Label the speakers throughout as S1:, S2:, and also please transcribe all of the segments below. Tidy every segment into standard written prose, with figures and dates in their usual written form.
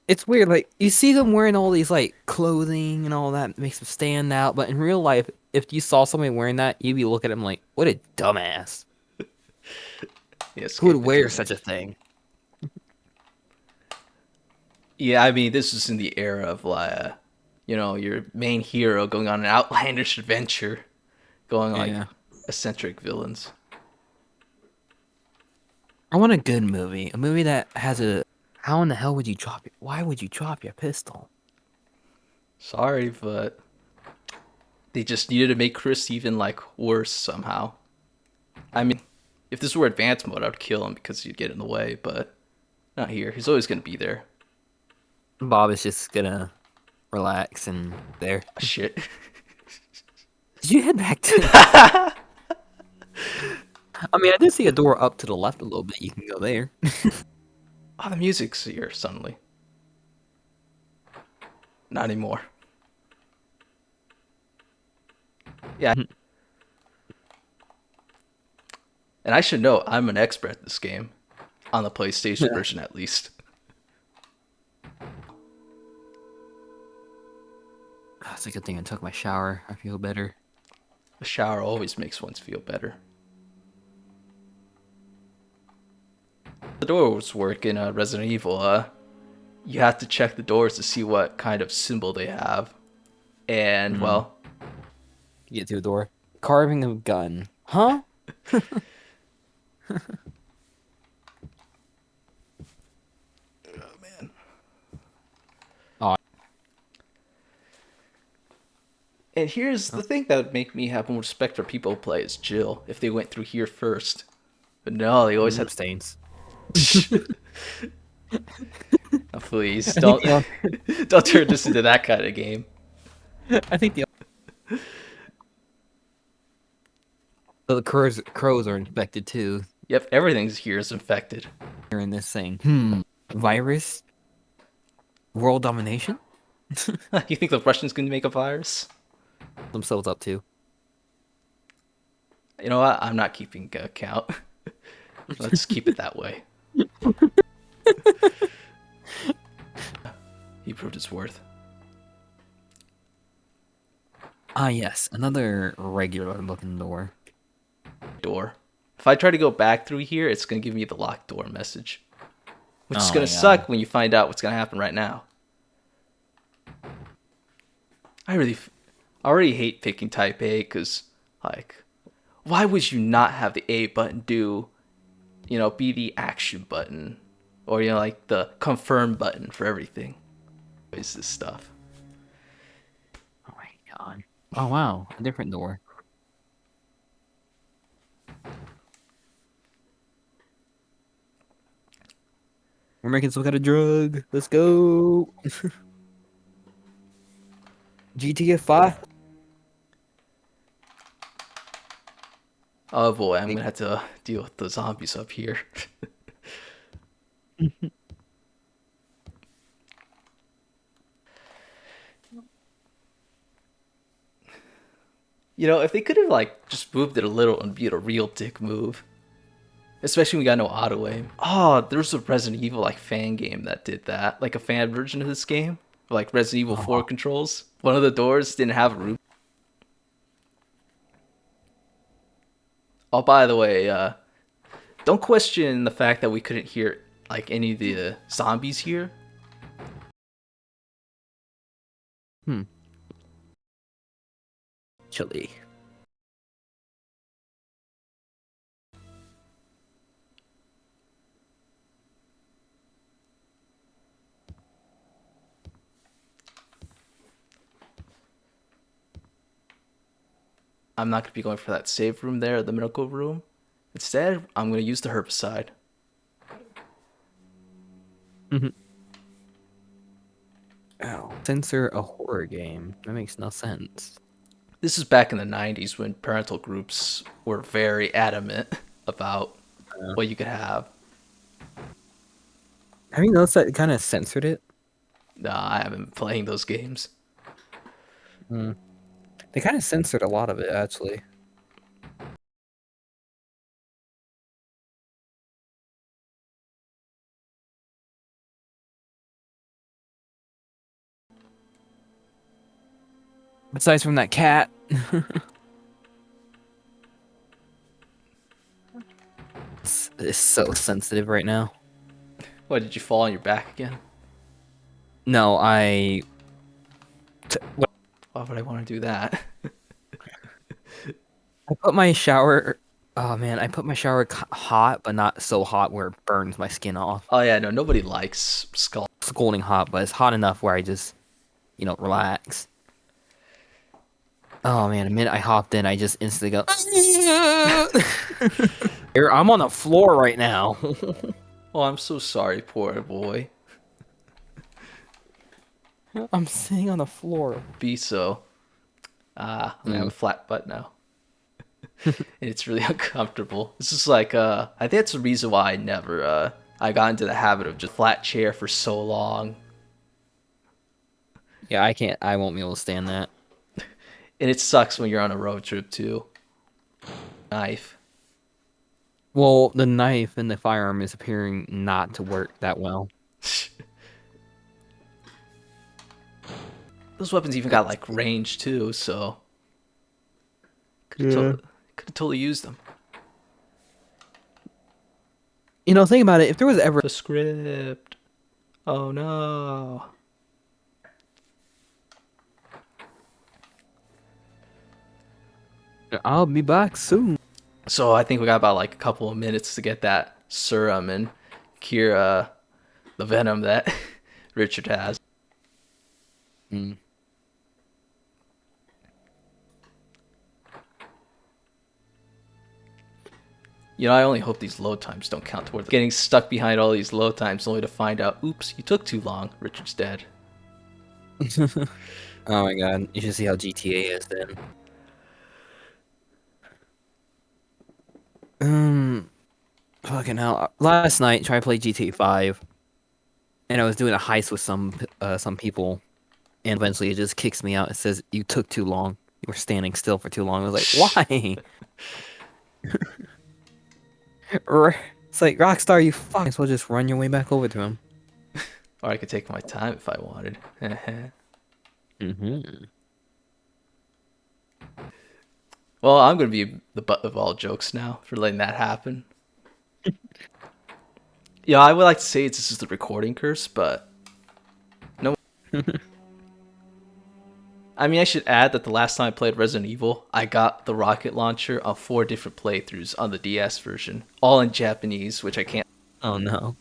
S1: It's weird. Like you see them wearing all these like clothing and all that makes them stand out. But in real life, if you saw somebody wearing that, you'd be looking at them like, "What a dumbass!
S2: Yeah,
S1: Who would
S2: escape
S1: wear
S2: between it.
S1: such a thing?"
S2: Yeah, I mean, this is in the era of your main hero going on an outlandish adventure, going like
S1: Yeah.
S2: eccentric villains.
S1: I want a good movie. A movie that has a. How in the hell would you drop it? Why would you drop your pistol?
S2: Sorry, but they just needed to make Chris even like worse somehow. I mean, if this were advanced mode, I'd kill him because he'd get in the way, but not here. He's always gonna be there.
S1: Bob is just gonna relax and there.
S2: Shit.
S1: Did you head back to? I mean, I did see a door up to the left a little bit. You can go there.
S2: Oh, the music's here suddenly. Not anymore. Yeah, and I should know I'm an expert at this game, on the PlayStation version at least.
S1: It's a good thing I took my shower. I feel better.
S2: A shower always makes one feel better. The doors work in Resident Evil. You have to check the doors to see what kind of symbol they have, and
S1: Mm.
S2: well,
S1: Get through the door. Carving a gun. Huh?
S2: oh man.
S1: Oh,
S2: And here's
S1: oh,
S2: the thing that would make me have more respect for people who play as Jill if they went through here first. But no, they always had.
S1: stains.
S2: Oh, please
S1: I think
S2: don't
S1: the on-
S2: don't turn this into that kind of game.
S1: I think the crows are infected too.
S2: Yep, everything's here is infected.
S1: Here in this thing. Virus? World domination?
S2: You think the Russians can make a virus?
S1: Themselves up to.
S2: You know what? I'm not keeping count. Let's keep it that way. He proved his worth.
S1: Ah, yes, another regular looking door.
S2: Door. If I try to go back through here, it's gonna give me the locked door message, which is
S1: Oh
S2: gonna
S1: my god.
S2: suck when you find out what's gonna happen right now. I really, I already hate picking Type A because, like, why would you not have the A button be the action button, or like the confirm button for everything? What is this stuff?
S1: Oh my god. Oh wow, a different door. We're making some kind of drug. Let's go. GTA 5.
S2: Oh boy, I'm gonna have to deal with the zombies up here. If they could have like just moved it a little and be a real dick move. Especially when we got no auto aim. Oh, there's a Resident Evil like fan game that did that, like a fan version of this game, like Resident Evil 4
S1: Oh,
S2: controls. One of the doors didn't have a roof. Oh, by the way, don't question the fact that we couldn't hear like any of the zombies here.
S1: hmm. Chili.
S2: I'm not gonna be going for that save room there, the medical room. Instead, I'm gonna use the herbicide.
S1: Oh. Censor a horror game. That makes no sense.
S2: This is back in the 90s when parental groups were very adamant about
S1: Uh,
S2: what you could have.
S1: have you noticed that it kind of censored it?
S2: Nah, I haven't been playing those games.
S1: Mm. They kind of censored a lot of it, actually. Besides from that cat. It's so sensitive right now.
S2: What, did you fall on your back again?
S1: No,
S2: Why would I want to do that?
S1: I put my shower. Oh man, I put my shower hot, but not so hot where it burns my skin off.
S2: Oh yeah, no, nobody likes skull.
S1: Scalding hot, but it's hot enough where I just, relax. Oh man, the minute I hopped in, I just instantly go. Here, I'm on the floor right now.
S2: Oh, I'm so sorry, poor boy.
S1: I'm sitting on the floor.
S2: Be so. I'm gonna have a flat butt now. And it's really uncomfortable. This is like, I think that's the reason why I got into the habit of just flat chair for so long.
S1: Yeah, I won't be able to stand that.
S2: And it sucks when you're on a road trip too. Knife.
S1: Well, the knife and the firearm is appearing not to work that well.
S2: Those weapons even got like range too, so
S1: Yeah.
S2: could have totally used them.
S1: Think about it. If there was ever,
S2: The script. Oh no.
S1: I'll be back soon.
S2: So I think we got about like a couple of minutes to get that serum and cure the venom that Richard has.
S1: Mm.
S2: I only hope these load times don't count towards getting stuck behind all these load times only to find out, oops, you took too long. Richard's dead.
S1: Oh my god, you should see how GTA is then. Fucking hell. Last night, tried to play GTA 5, and I was doing a heist with some people, and eventually it just kicks me out. It says, "You took too long. You were standing still for too long." I was like, "Why?" It's like, Rockstar, you fucking might as well just run your way back over to him.
S2: Or I could take my time if I wanted.
S1: Mm-hmm.
S2: Well, I'm going to be the butt of all jokes now for letting that happen. Yeah, I would like to say this is the recording curse, but no. I mean, I should add that the last time I played Resident Evil, I got the rocket launcher on 4 different playthroughs on the DS version, all in Japanese, which I can't.
S1: Oh no.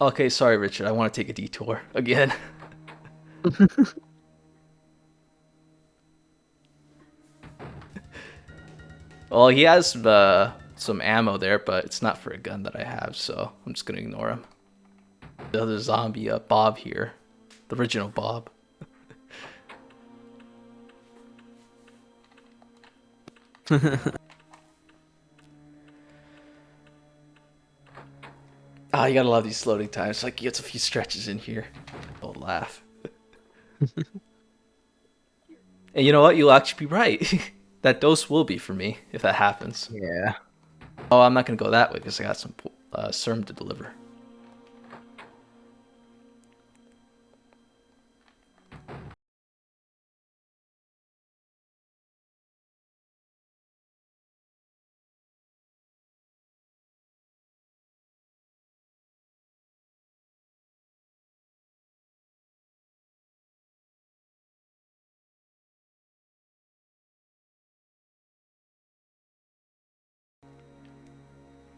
S2: Okay, sorry, Richard. I want to take a detour again. Well, he has some ammo there, but it's not for a gun that I have, so I'm just gonna ignore him. The other zombie, Bob here, the original Bob. Ah, you gotta love these loading times. Like, he gets a few stretches in here. Don't laugh. And you know what? You'll actually be right. That dose will be for me if that happens.
S1: Yeah.
S2: Oh, I'm not gonna go that way because I got some serum to deliver.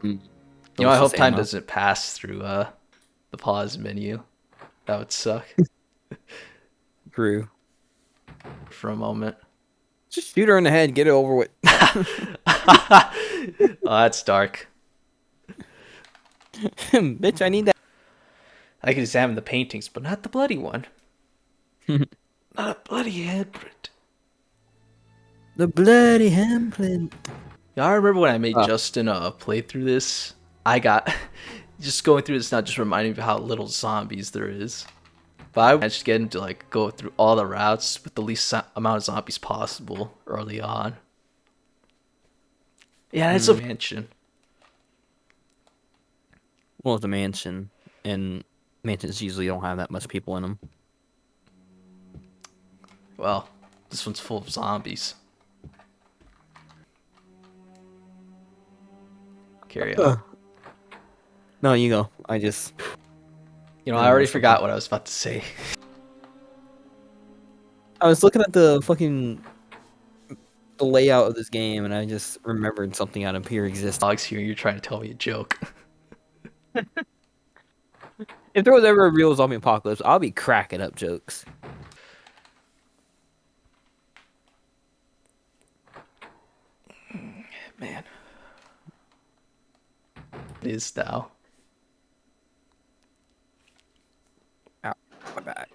S1: Mm.
S2: I
S1: Delicious
S2: hope time
S1: ammo.
S2: doesn't pass through the pause menu. That would suck
S1: True.
S2: for a moment.
S1: Just shoot her in the head, get it over with.
S2: Oh, that's dark.
S1: Bitch, I need that.
S2: I can examine the paintings, but not the bloody one. Not a bloody handprint.
S1: The bloody handprint.
S2: Yeah, I remember when I made
S1: Oh.
S2: Justin play through this. I got just going through this now just reminding me of how little zombies there is. But I managed to get him to like go through all the routes with the least amount of zombies possible early on. Yeah, it's a mansion.
S1: Well, it's a mansion, and mansions usually don't have that much people in them.
S2: Well, this one's full of zombies. Carry on.
S1: No, you go. I just
S2: You know, I
S1: remember
S2: already
S1: something.
S2: forgot what I was about to say.
S1: I was looking at the layout of this game, and I just remembered something out of pure existence.
S2: Dogs here, you're trying to tell me a joke.
S1: If there was ever a real zombie apocalypse, I'll be cracking up jokes.
S2: Man. It is now.
S1: Ow, my back.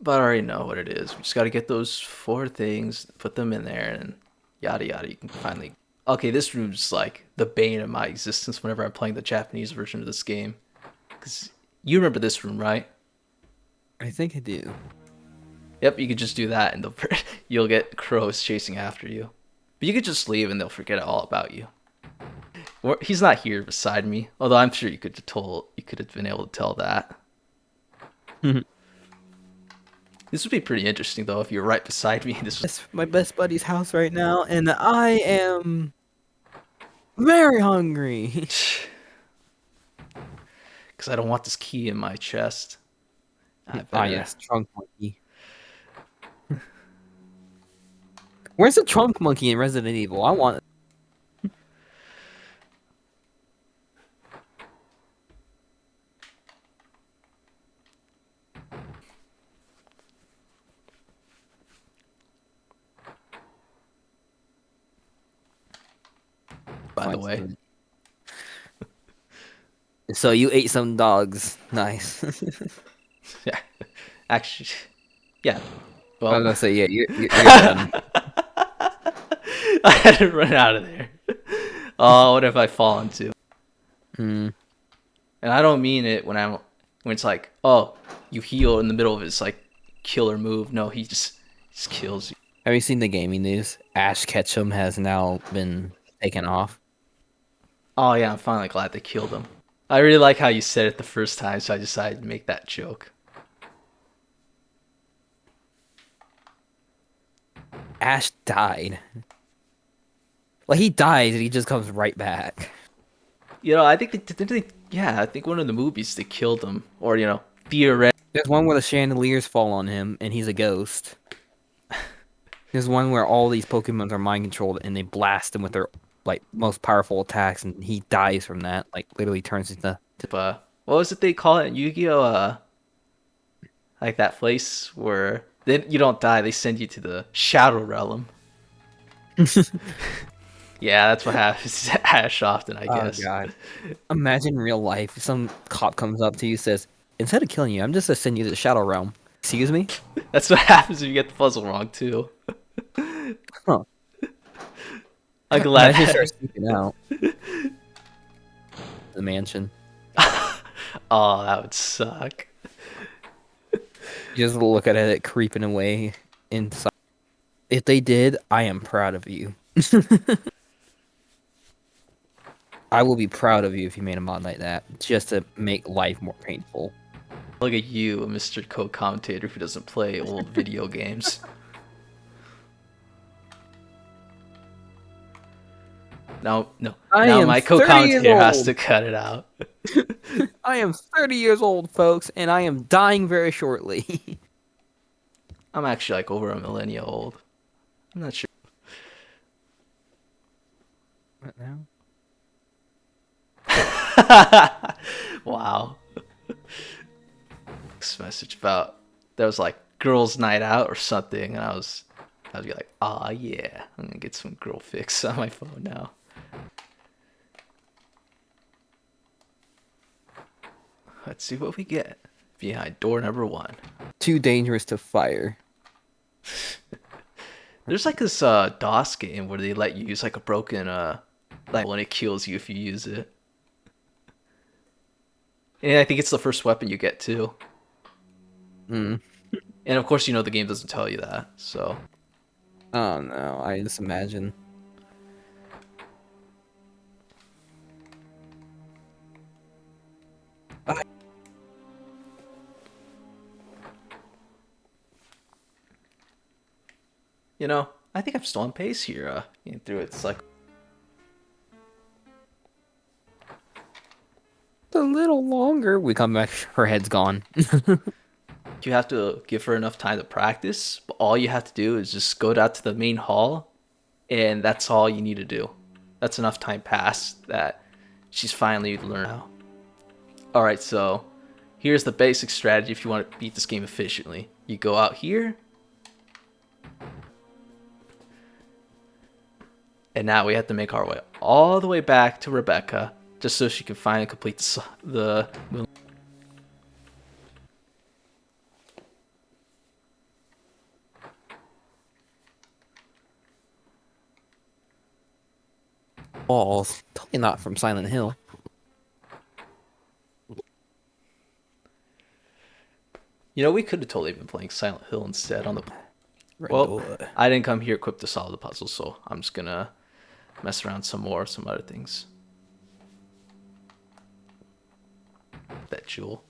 S2: But I already know what it is. We just got to get those 4 things, put them in there, and yada yada. You can finally. Okay, this room's like the bane of my existence whenever I'm playing the Japanese version of this game. Because you remember this room, right?
S1: I think I do.
S2: Yep, you could just do that and you'll get crows chasing after you. But you could just leave and they'll forget all about you. He's not here beside me, although I'm sure you could have been able to tell that. This would be pretty interesting though if you're right beside me. This was
S1: It's my best buddy's house right now, and I am very hungry.
S2: because I don't want this key in my chest. I
S1: Ah,
S2: better.
S1: yes, trunk monkey. Where's the trunk monkey in Resident Evil? I want.
S2: By the way,
S1: So you ate some dogs. Nice.
S2: yeah, actually, yeah.
S1: I was
S2: Well,
S1: gonna say, yeah, you're done.
S2: I had to run out of there. Oh, what have I fallen to?
S1: Mm.
S2: And I don't mean it when it's like, oh, you heal in the middle of his like killer move. No, he just kills you.
S1: Have you seen the gaming news? Ash Ketchum has now been taken off.
S2: Oh yeah, I'm finally glad they killed him. I really like how you said it the first time, so I decided to make that joke.
S1: Ash died. Well, he dies and he just comes right back.
S2: You know, I think yeah, I think one of the movies they killed him, or theoretically.
S1: There's one where the chandeliers fall on him and he's a ghost. There's one where all these Pokemons are mind controlled and they blast him with their like most powerful attacks and he dies from that. Like literally turns into.
S2: What was it they call it in Yu-Gi-Oh? Like that place where you don't die, they send you to the Shadow Realm. Yeah, that's what happens to Ash often, I
S1: Oh
S2: guess.
S1: god! Imagine real life. Some cop comes up to you, says, "Instead of killing you, I'm just gonna send you to the Shadow Realm." Excuse me?
S2: That's what happens if you get the puzzle wrong too.
S1: Huh?
S2: I'm glad.
S1: Imagine you start sneaking out the mansion.
S2: Oh, that would suck.
S1: You just look at it creeping away inside. If they did, I am proud of you. I will be proud of you if you made a mod like that, just to make life more painful.
S2: Look at you, Mr. Co-Commentator who doesn't play old video games. No,
S1: I
S2: now
S1: am
S2: my
S1: 30 years
S2: co-commentator has
S1: old.
S2: to cut it out.
S1: I am 30 years old, folks, and I am dying very shortly.
S2: I'm actually like over a millennia old. I'm not sure.
S1: What now?
S2: Wow. This message about there was like girls' night out or something, and I was like, ah yeah, I'm gonna get some girl fix on my phone now. Let's see what we get behind door number 1.
S1: Too dangerous to fire.
S2: There's like this DOS game where they let you use like a broken like when it kills you if you use it. And I think it's the first weapon you get too.
S1: Mm.
S2: And of course, the game doesn't tell you that. So
S1: Oh no, I just imagine.
S2: You know, I think I'm still on pace here. Getting through it. It's like
S1: A little longer. We come back, her head's gone.
S2: you have to give her enough time to practice, but all you have to do is just go down to the main hall, and that's all you need to do. That's enough time passed that she's finally learned how. Alright, so here's the basic strategy if you want to beat this game efficiently. You go out here, and now we have to make our way all the way back to Rebecca just so she can finally complete the
S1: Balls. Totally not from Silent Hill.
S2: You know, we could have totally been playing Silent Hill instead on the.
S1: Red
S2: Well,
S1: door.
S2: I didn't come here equipped to solve the puzzle, so I'm just gonna mess around some more, some other things. That jewel.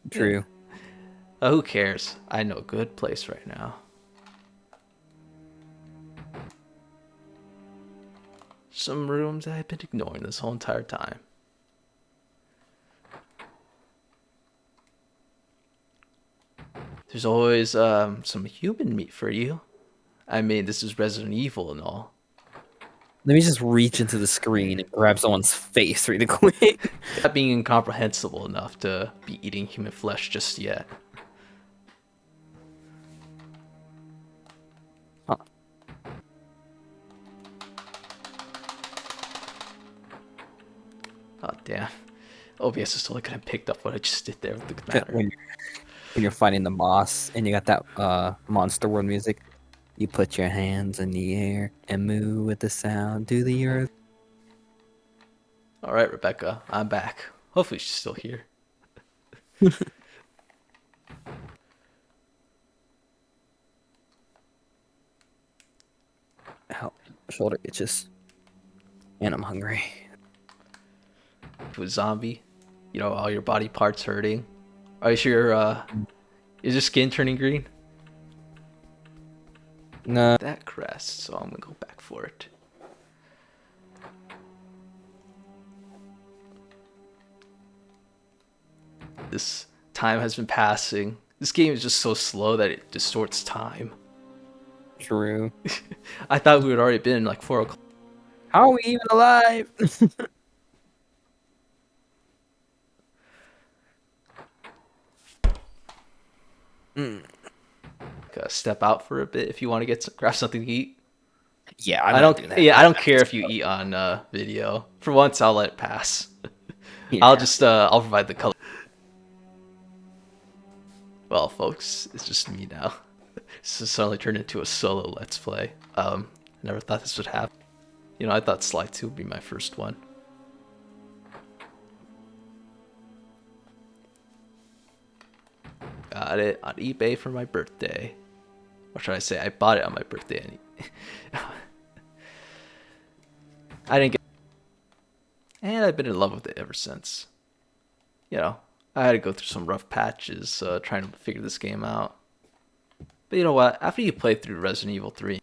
S1: True.
S2: Who cares? I know a good place right now. Some rooms I've been ignoring this whole entire time. There's always some human meat for you. I mean, this is Resident Evil and all.
S1: Let me just reach into the screen and grab someone's face really quick.
S2: Not being incomprehensible enough to be eating human flesh just yet.
S1: Huh.
S2: Oh, damn. OBS is totally could have picked up what I just did there with the commander.
S1: When you're fighting the boss and you got that Monster World music, you put your hands in the air and move with the sound to the earth.
S2: All right, Rebecca, I'm back. Hopefully she's still here.
S1: Ow, shoulder itches. And I'm hungry.
S2: To a zombie, you know, all your body parts hurting. Are you sure? Is your skin turning green?
S1: No.
S2: That crest, so I'm gonna go back for it. This time has been passing. This game is just so slow that it distorts time.
S1: True.
S2: I thought we had already been like 4 o'clock.
S1: How are we even alive? Mm.
S2: Step out for a bit if you want to grab something to eat.
S1: Yeah,
S2: I don't. Yeah, I don't care if you eat on video. For once, I'll let it pass.
S1: Yeah.
S2: I'll provide the color. Well, folks, it's just me now. This has suddenly turned into a solo Let's Play. Never thought this would happen. You know, I thought Slide 2 would be my first one. Got it on eBay for my birthday. Or should I say, I bought it on my birthday. I didn't get. And I've been in love with it ever since. You know, I had to go through some rough patches trying to figure this game out. But you know what? After you play through Resident Evil 3,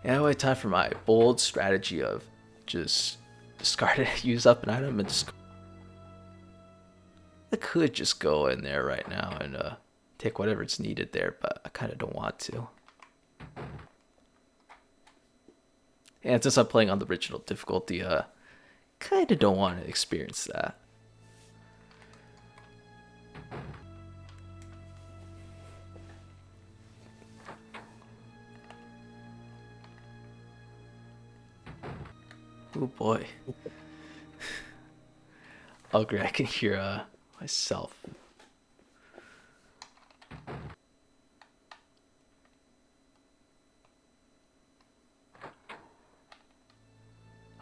S2: yeah, wait, time for my bold strategy of just discard it, use up an item, and discard. I could just go in there right now and take whatever's needed there, but I kind of don't want to. And since I'm playing on the original difficulty, kind of don't want to experience that. Oh boy. Oh great, I can hear myself.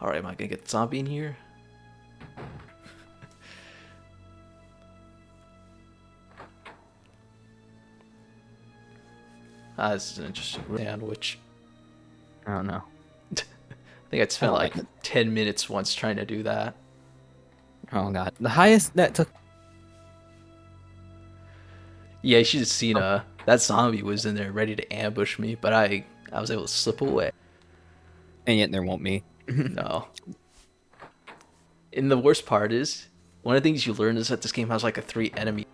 S2: All right, am I gonna get the zombie in here? This is an interesting sandwich.
S1: I don't know.
S2: I think I'd
S1: I
S2: spent
S1: don't
S2: like
S1: like it.
S2: 10 minutes once trying to do that.
S1: Oh god, the highest that took.
S2: Yeah, you should have seen that zombie was in there ready to ambush me, but I was able to slip away.
S1: And yet there won't be.
S2: No. And the worst part is, one of the things you learn is that this game has like a 3 enemy.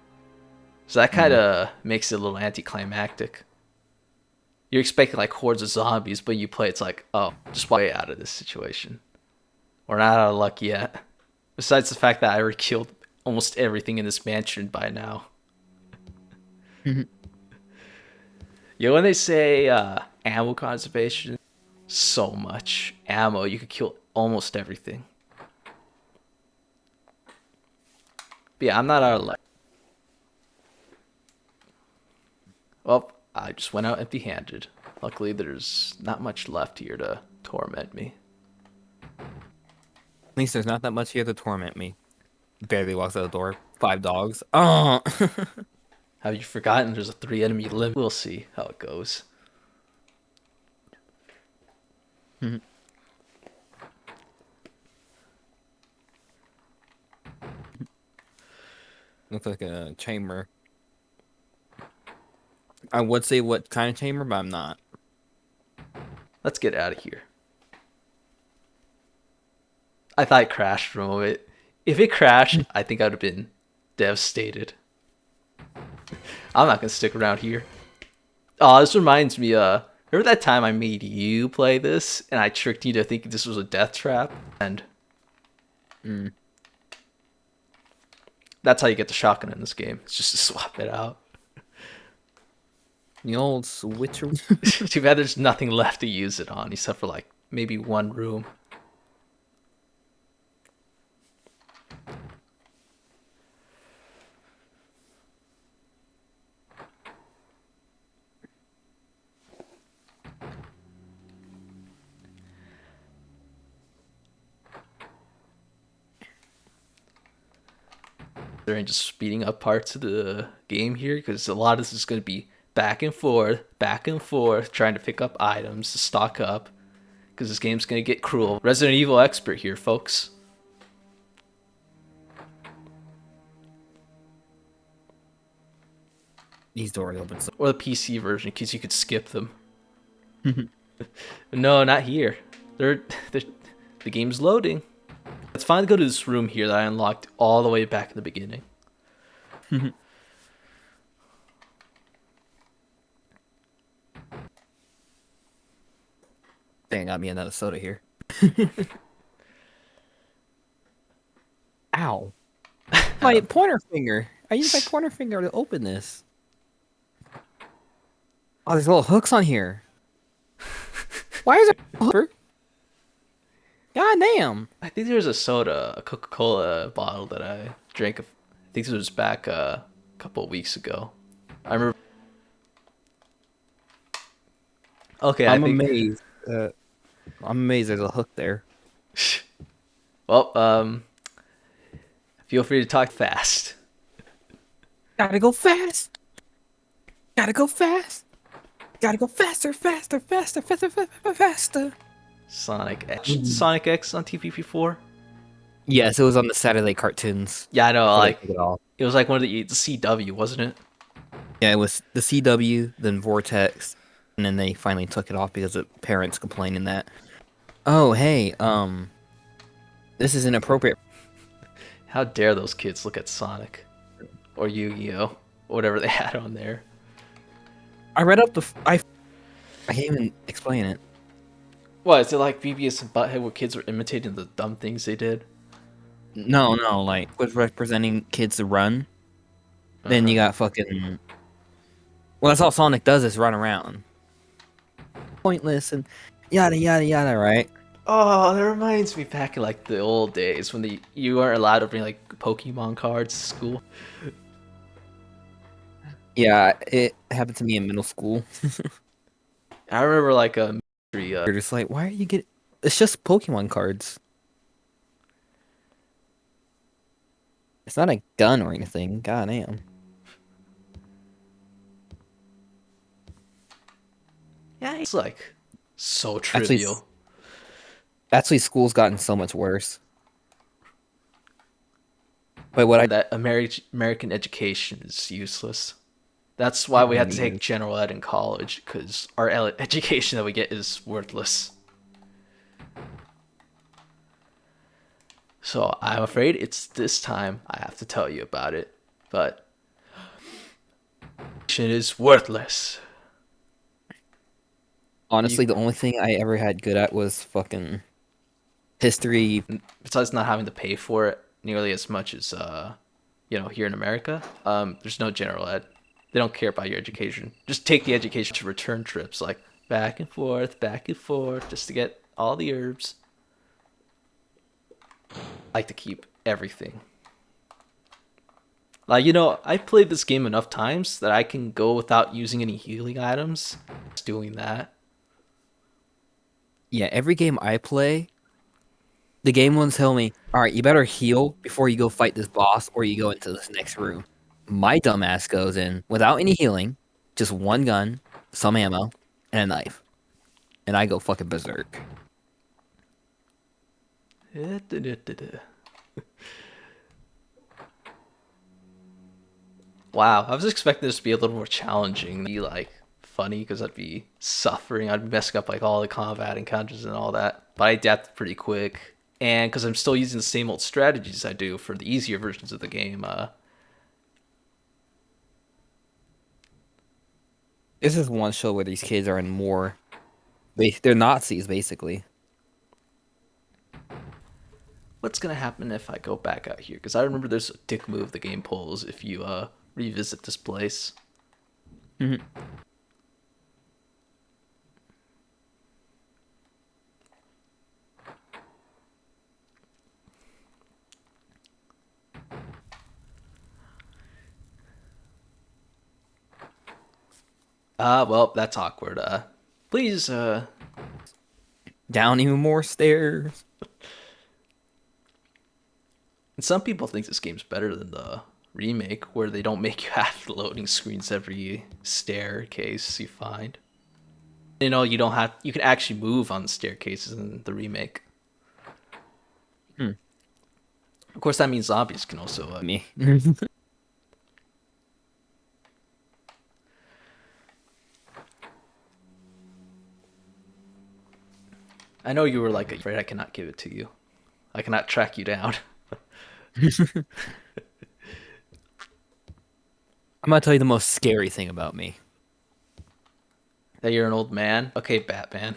S2: So that kind of makes it a little anticlimactic. You're expecting like hordes of zombies, but you play, it's like, oh, just way out of this situation. We're not out of luck yet. Besides the fact that I already killed almost everything in this mansion by now. When they say ammo conservation, so much ammo, you could kill almost everything. But yeah, I'm not out of luck. Well, I just went out empty-handed. Luckily, there's not much left here to torment me.
S1: At least there's not that much here to torment me. Barely walks out the door. 5 dogs. Oh.
S2: Have you forgotten there's a 3 enemy limit? We'll see how it goes.
S1: Looks like a chamber. I would say what kind of chamber, but I'm not.
S2: Let's get out of here. I thought it crashed for a moment. If it crashed, I think I would have been devastated. I'm not gonna stick around here. Oh, this reminds me, remember that time I made you play this and I tricked you to think this was a death trap? And that's how you get the shotgun in this game. It's just to swap it out.
S1: The old switcher.
S2: Too bad there's nothing left to use it on except for like maybe one room. They're just speeding up parts of the game here because a lot of this is going to be back and forth, trying to pick up items to stock up because this game's going to get cruel. Resident Evil expert here, folks.
S1: These doors open. So
S2: Or the PC version because you could skip them. No, not here. They're, the game's loading. Let's finally go to this room here that I unlocked all the way back in the beginning.
S1: dang, got me another soda here. Ow. My pointer finger. I used my pointer finger to open this. Oh, there's little hooks on here. Why is it a hook? God damn.
S2: I think there's a soda, a Coca-Cola bottle that I drank. I think this was back a couple of weeks ago. I remember. Okay,
S1: I'm
S2: I think.
S1: amazed. I'm amazed there's a hook there.
S2: Well, feel free to talk fast.
S1: Gotta go fast. Gotta go fast. Gotta go faster, faster, faster, faster, faster, faster.
S2: Sonic X. Sonic X on TPP4?
S1: Yes, it was on the Saturday cartoons.
S2: Yeah, I know.
S1: before they
S2: Like
S1: took it off.
S2: it was like one of the CW, wasn't it?
S1: Yeah, it was the CW, then Vortex, and then they finally took it off because of parents complaining that, oh hey, this is inappropriate.
S2: How dare those kids look at Sonic or Yu-Gi-Oh, or whatever they had on there.
S1: I read up I can't even explain it.
S2: What is it like BBS and Butthead where kids were imitating the dumb things they did?
S1: No, like was representing kids to run. Then you got fucking. Well, that's all Sonic does is run around. Pointless and yada yada yada, right?
S2: Oh, that reminds me back in like the old days when you weren't allowed to bring like Pokemon cards to school.
S1: Yeah, it happened to me in middle school.
S2: I remember like
S1: You're just like, why are you getting? It's just Pokemon cards. It's not a gun or anything. God damn.
S2: Yeah, it's like so
S1: Actually,
S2: trivial.
S1: school's gotten so much worse. But what I
S2: That American education is useless. That's why
S1: it
S2: we have to
S1: really
S2: take
S1: is.
S2: general ed in college, because our education that we get is worthless. So I'm afraid it's this time I have to tell you about it. But it is worthless. You,
S1: Honestly, the only thing I ever had good at was fucking history.
S2: besides not having to pay for it nearly as much as here in America, there's no general ed. They don't care about your education. Just take the education to return trips, like back and forth, just to get all the herbs. I like to keep everything. Like, I played this game enough times that I can go without using any healing items. Just doing that.
S1: Yeah, every game I play, the game will tell me, all right, you better heal before you go fight this boss or you go into this next room. My dumbass goes in without any healing, just one gun, some ammo, and a knife. And I go fucking berserk.
S2: Wow, I was expecting this to be a little more challenging. Be like funny because I'd be suffering. I'd be messing up like all the combat encounters and all that. But I adapted pretty quick, and because I'm still using the same old strategies I do for the easier versions of the game.
S1: This is one show where these kids are in more. They're Nazis, basically.
S2: What's gonna happen if I go back out here? Because I remember there's a dick move the game pulls if you revisit this place.
S1: Mhm.
S2: Well, that's awkward. Please,
S1: Down even more stairs.
S2: and some people think this game's better than the remake, where they don't make you have loading screens every staircase you find. You don't have. You can actually move on the staircases in the remake.
S1: Hmm.
S2: Of course, that means zombies can also.
S1: Me.
S2: I know you were like afraid I cannot give it to you. I cannot track you down.
S1: I'm gonna tell you the most scary thing about me.
S2: That you're an old man. Okay, Batman.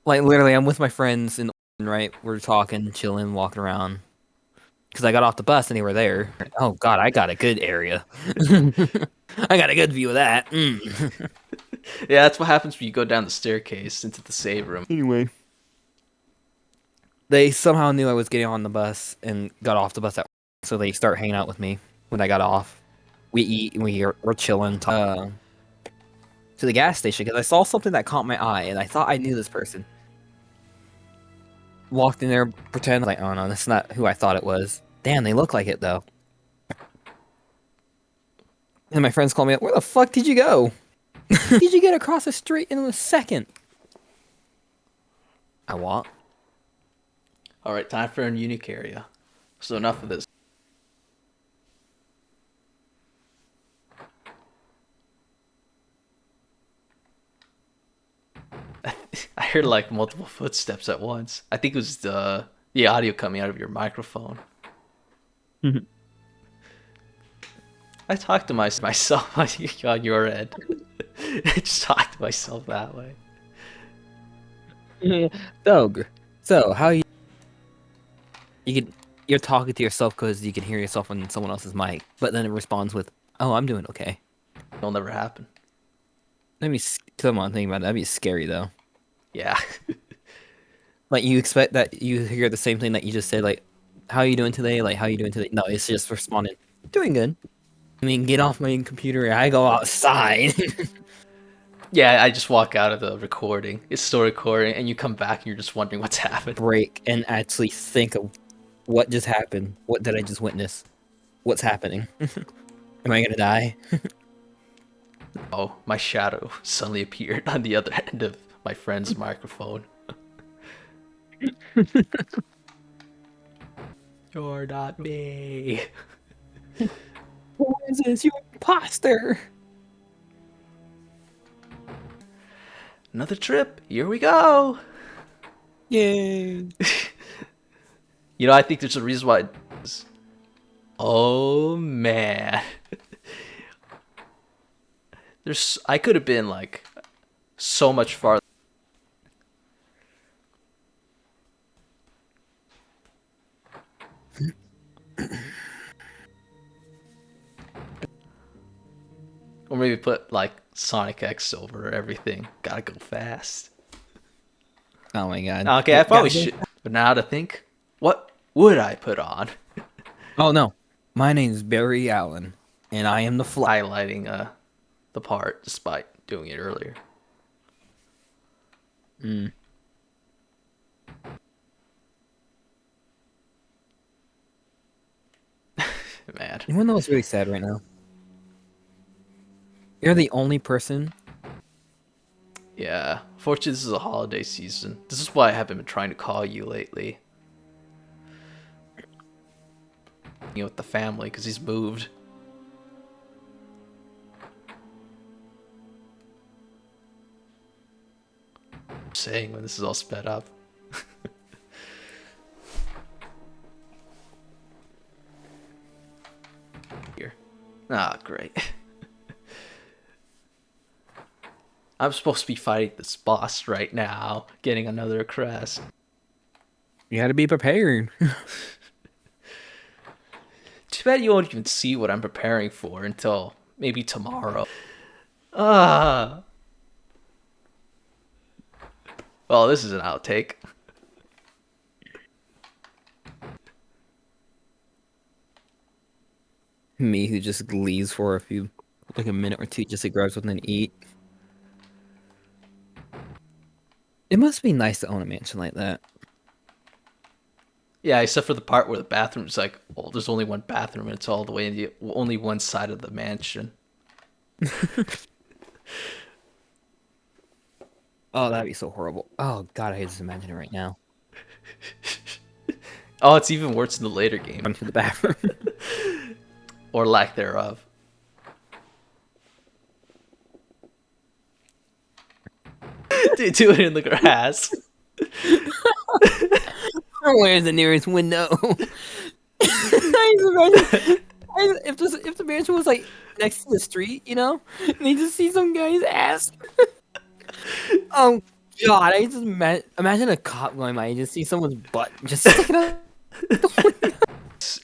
S1: Like literally, I'm with my friends in Oregon, right? We're talking, chilling, walking around. Because I got off the bus and they were there. Oh God, I got a good area. I got a good view of that. Mm.
S2: Yeah, that's what happens when you go down the staircase into the save room.
S1: Anyway, they somehow knew I was getting on the bus and got off the bus so they start hanging out with me when I got off. We eat and we're chilling. To the gas station because I saw something that caught my eye and I thought I knew this person. Walked in there, pretend like, oh no, that's not who I thought it was. Damn, they look like it though. And my friends call me up, where the fuck did you go? Did you get across the street in a second? I walk.
S2: All right, time for a unique area. So enough of this. I heard like multiple footsteps at once. I think it was the audio coming out of your microphone. I talk to myself on your end. I just talk to myself that way.
S1: So, how you're talking to yourself because you can hear yourself on someone else's mic, but then it responds with, "Oh, I'm doing okay."
S2: It'll never happen.
S1: Come on, think about it. That'd be scary though.
S2: Yeah.
S1: Like you expect that you hear the same thing that you just said, like, "How are you doing today?" Like, "How are you doing today?" No, it's just responding, "Doing good." I mean, get off my computer. I go outside.
S2: Yeah, I just walk out of the recording. It's still recording, and you come back and you're just wondering what's happened.
S1: Break and actually think of what just happened. What did I just witness? What's happening? Am I gonna die?
S2: Oh, my shadow suddenly appeared on the other end of my friend's microphone. You're not me.
S1: Who is this? You imposter!
S2: Another trip. Here we go.
S1: Yay!
S2: You know, I think there's a reason why. Oh man, I could have been like so much farther. Or maybe put like Sonic X over everything. Gotta go fast.
S1: Oh my god.
S2: Okay, I probably should. But now to think, what would I put on?
S1: Oh no. My name's Barry Allen, and I am the fly.
S2: Highlighting the part despite doing it earlier.
S1: Mm.
S2: Man.
S1: You wanna know what's really sad right now? You're the only person.
S2: Yeah. Fortunately, this is a holiday season. This is why I haven't been trying to call you lately. You know, with the family, because he's moved. I'm saying when this is all sped up. Here. Ah, great. I'm supposed to be fighting this boss right now, getting another crest.
S1: You gotta be prepared.
S2: Too bad you won't even see what I'm preparing for until maybe tomorrow. Ah. Well, this is an outtake.
S1: Me who just leaves for like a minute or two just to grab something to eat. It must be nice to own a mansion like that.
S2: Yeah, except for the part where the bathroom's like, well, there's only one bathroom and it's all the way in the only one side of the mansion.
S1: Oh, that'd be so horrible. Oh god, I just imagine it right now.
S2: Oh, it's even worse in the later game.
S1: Run to the bathroom.
S2: Or lack thereof. Do it in the grass.
S1: Where's the nearest window? I just imagine if the mansion was like next to the street, you know, and you just see some guy's ass. Oh god, I just imagine a cop going by and just see someone's butt just sticking out the window.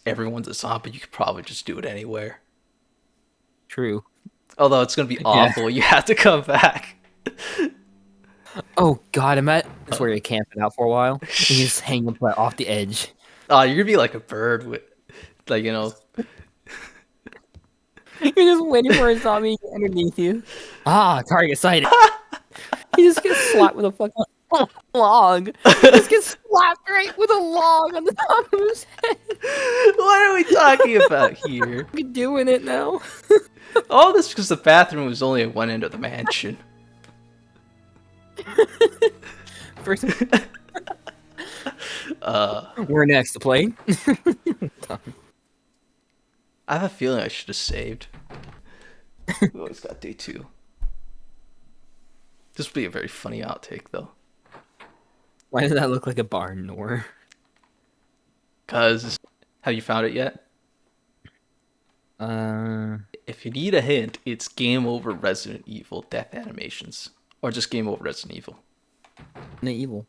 S2: Everyone's a zombie. You could probably just do it anywhere.
S1: True.
S2: Although it's gonna be awful. You have to come back.
S1: Oh god, that's where you're camping out for a while. And you just hang up off the edge.
S2: Oh, you're gonna be like a bird with, like, you know.
S1: You're just waiting for a zombie underneath you. Ah, target sighted. He just gets slapped with a fucking log. He just gets slapped right with a log on the top of his head.
S2: What are we talking about here?
S1: We're doing it now.
S2: All this because the bathroom was only at one end of the mansion.
S1: First, we're next to play.
S2: I have a feeling I should have saved. We always got day 2. This would be a very funny outtake, though.
S1: Why does that look like a barn door?
S2: Cause, have you found it yet? If you need a hint, it's Game Over Resident Evil Death Animations. Or just Game Over Resident Evil.
S1: Resident Evil.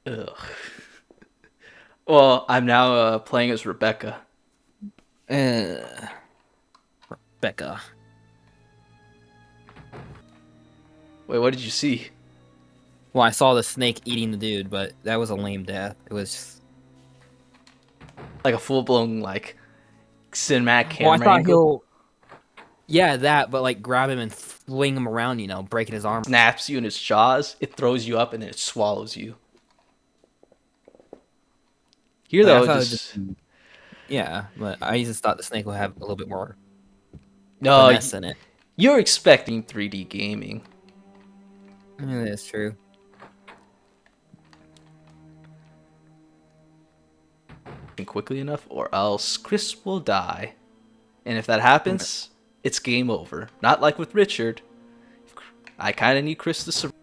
S2: Ugh. Well, I'm now playing as Rebecca.
S1: Rebecca.
S2: Wait, what did you see?
S1: Well, I saw the snake eating the dude, but that was a lame death. It was just...
S2: Like a full-blown, like, cinematic
S1: Well, I
S2: camera
S1: thought
S2: angle?
S1: he'll... Yeah, that, but like grab him and swing him around, breaking his arm.
S2: Snaps you in its jaws, it throws you up, and then it swallows you. Here,
S1: Like, I
S2: though,
S1: thought it would
S2: just...
S1: yeah, but I just thought the snake would have a little bit more
S2: No,
S1: finesse in it.
S2: you're expecting 3D gaming.
S1: Yeah, that's true.
S2: Quickly enough, or else Chris will die. And if that happens, it's game over. Not like with Richard. I kind of need Chris to survive.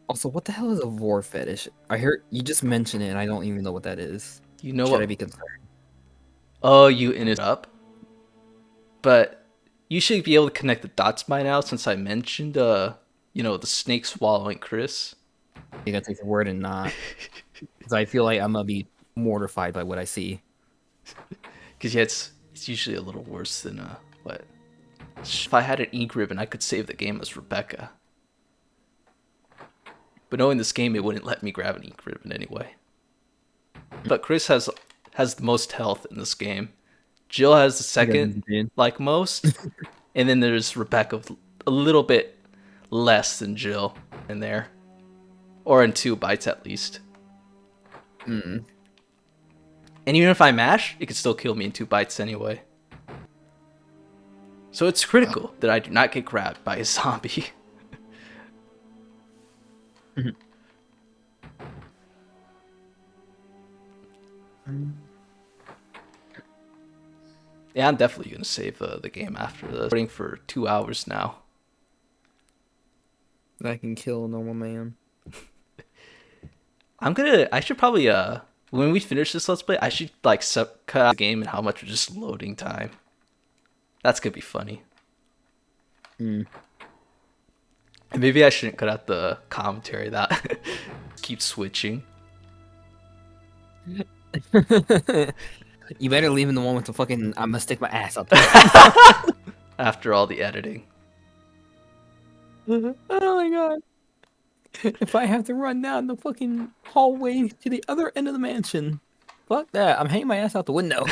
S1: Also, what the hell is a vor fetish? I heard you just mentioned it, and I don't even know what that is.
S2: You know
S1: Should
S2: what?
S1: I be concerned?
S2: Oh, you in it up. But you should be able to connect the dots by now, since I mentioned, the snake swallowing Chris.
S1: You gotta take the word and not, because I feel like I'm gonna be mortified by what I see.
S2: Because yeah, it's usually a little worse than what. If I had an ink ribbon, I could save the game as Rebecca. But knowing this game, it wouldn't let me grab an ink ribbon anyway. But Chris has the most health in this game. Jill has the second, like most. And then there's Rebecca with a little bit less than Jill in there. Or in 2 bites at least.
S1: Mm.
S2: And even if I mash, it could still kill me in 2 bites anyway. So it's critical that I do not get grabbed by a zombie. Yeah, I'm definitely going to save the game after this. Recording for 2 hours now.
S1: That can kill a normal man.
S2: I should probably, when we finish this Let's Play, I should, like, cut out the game and how much is just loading time. That's going to be funny.
S1: Mm.
S2: And maybe I shouldn't cut out the commentary that keeps switching.
S1: You better leave in the one with the fucking I'm gonna stick my ass up there.
S2: After all the editing.
S1: Oh my god. If I have to run down the fucking hallway to the other end of the mansion, fuck that. I'm hanging my ass out the window.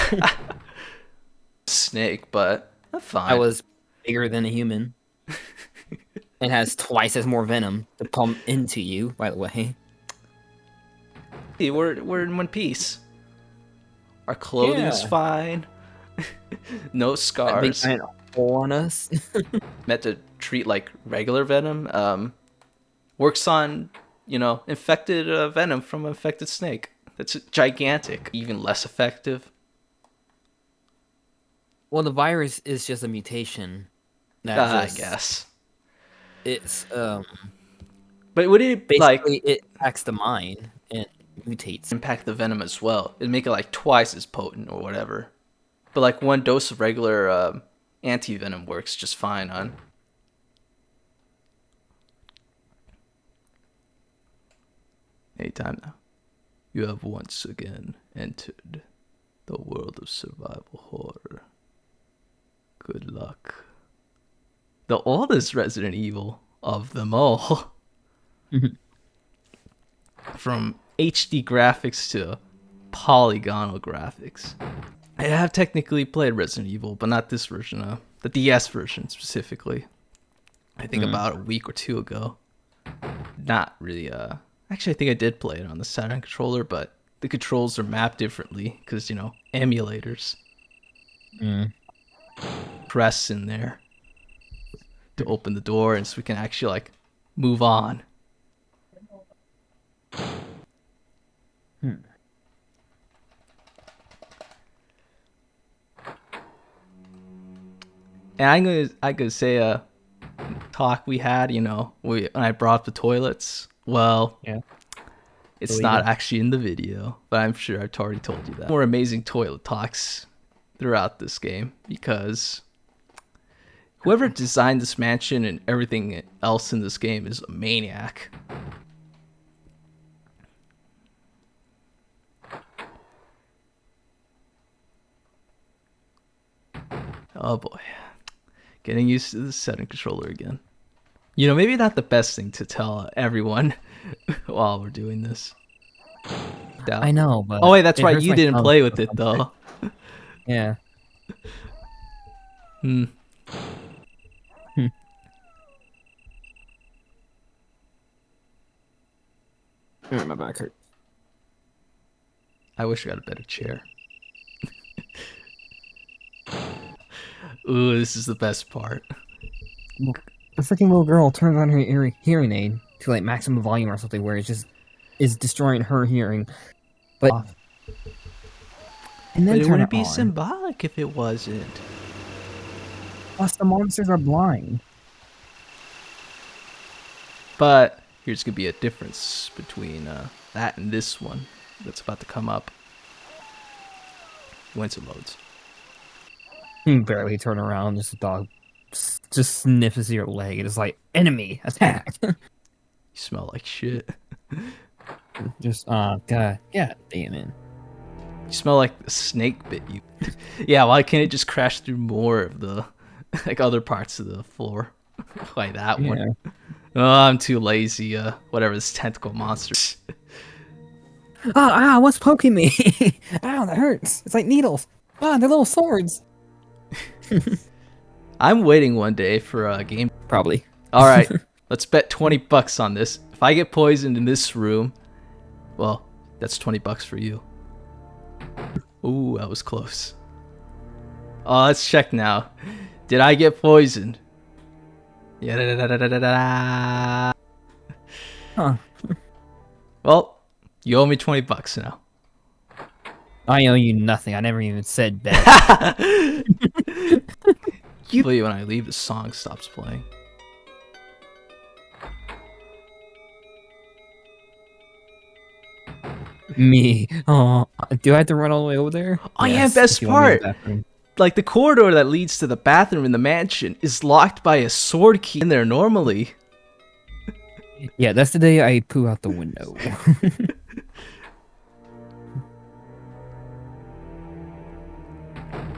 S2: Snake, but that's fine.
S1: I was bigger than a human. It has twice as more venom to pump into you, by the way.
S2: Hey, we're in one piece. Our clothing's fine. No scars.
S1: That big giant hole on us.
S2: Meant to treat like regular venom. Works on, infected venom from an infected snake. That's gigantic. Even less effective.
S1: Well, the virus is just a mutation.
S2: I guess.
S1: It's
S2: But would it
S1: basically it attacks the mind and mutates.
S2: Impact the venom as well? It'd make it like twice as potent or whatever. But like 1 dose of regular anti-venom works just fine on. Hey, time now. You have once again entered the world of survival horror. Good luck. The oldest Resident Evil of them all. From HD graphics to polygonal graphics. I have technically played Resident Evil, but not this version, the DS version specifically. I think about a week or 2 ago. Not really, actually I think I did play it on the Saturn controller, but the controls are mapped differently, because, emulators. Press in there to open the door, and so we can actually, like, move on. And I'm gonna say talk we had, when I brought up the toilets. Well,
S1: Yeah.
S2: It's not actually in the video, but I'm sure I've already told you that. More amazing toilet talks throughout this game, because whoever designed this mansion and everything else in this game is a maniac. Oh boy. Getting used to the Saturn controller again. Maybe not the best thing to tell everyone while we're doing this.
S1: I know, but
S2: oh wait, that's right. You didn't play with it though.
S1: Yeah. My back hurt.
S2: I wish I got a better chair. Ooh, this is the best part.
S1: The freaking little girl turns on her hearing aid to like maximum volume or something, where it just is destroying her hearing. But and
S2: But
S1: then
S2: it
S1: turn
S2: wouldn't
S1: it
S2: be
S1: on.
S2: symbolic if it wasn't.
S1: Plus, the monsters are blind.
S2: But here's gonna be a difference between that and this one that's about to come up. Once it loads.
S1: You can barely turn around. Just a dog just sniffs your leg. It is like enemy attack.
S2: You smell like shit.
S1: Just god damn it.
S2: You smell like the snake bit you. Yeah, why can't it just crash through more of the like other parts of the floor? Like that
S1: Yeah.
S2: one. Oh, I'm too lazy. Whatever this tentacle monster.
S1: What's poking me? Ow, that hurts. It's like needles. They're little swords.
S2: I'm waiting one day for a game.
S1: Probably.
S2: All right, let's bet $20 on this. If I get poisoned in this room, well, that's $20 for you. Ooh, that was close. Oh, let's check now. Did I get poisoned? Yeah.
S1: Huh.
S2: Well, you owe me $20 now.
S1: I owe you nothing. I never even said bet.
S2: Usually when I leave, the song stops playing.
S1: Me. Oh, do I have to run all the way over there?
S2: Oh yeah,
S1: Yes,
S2: best
S1: if you want me in the
S2: part.
S1: bathroom.
S2: Like the corridor that leads to the bathroom in the mansion is locked by a sword key in there normally.
S1: Yeah, that's the day I poo out the window.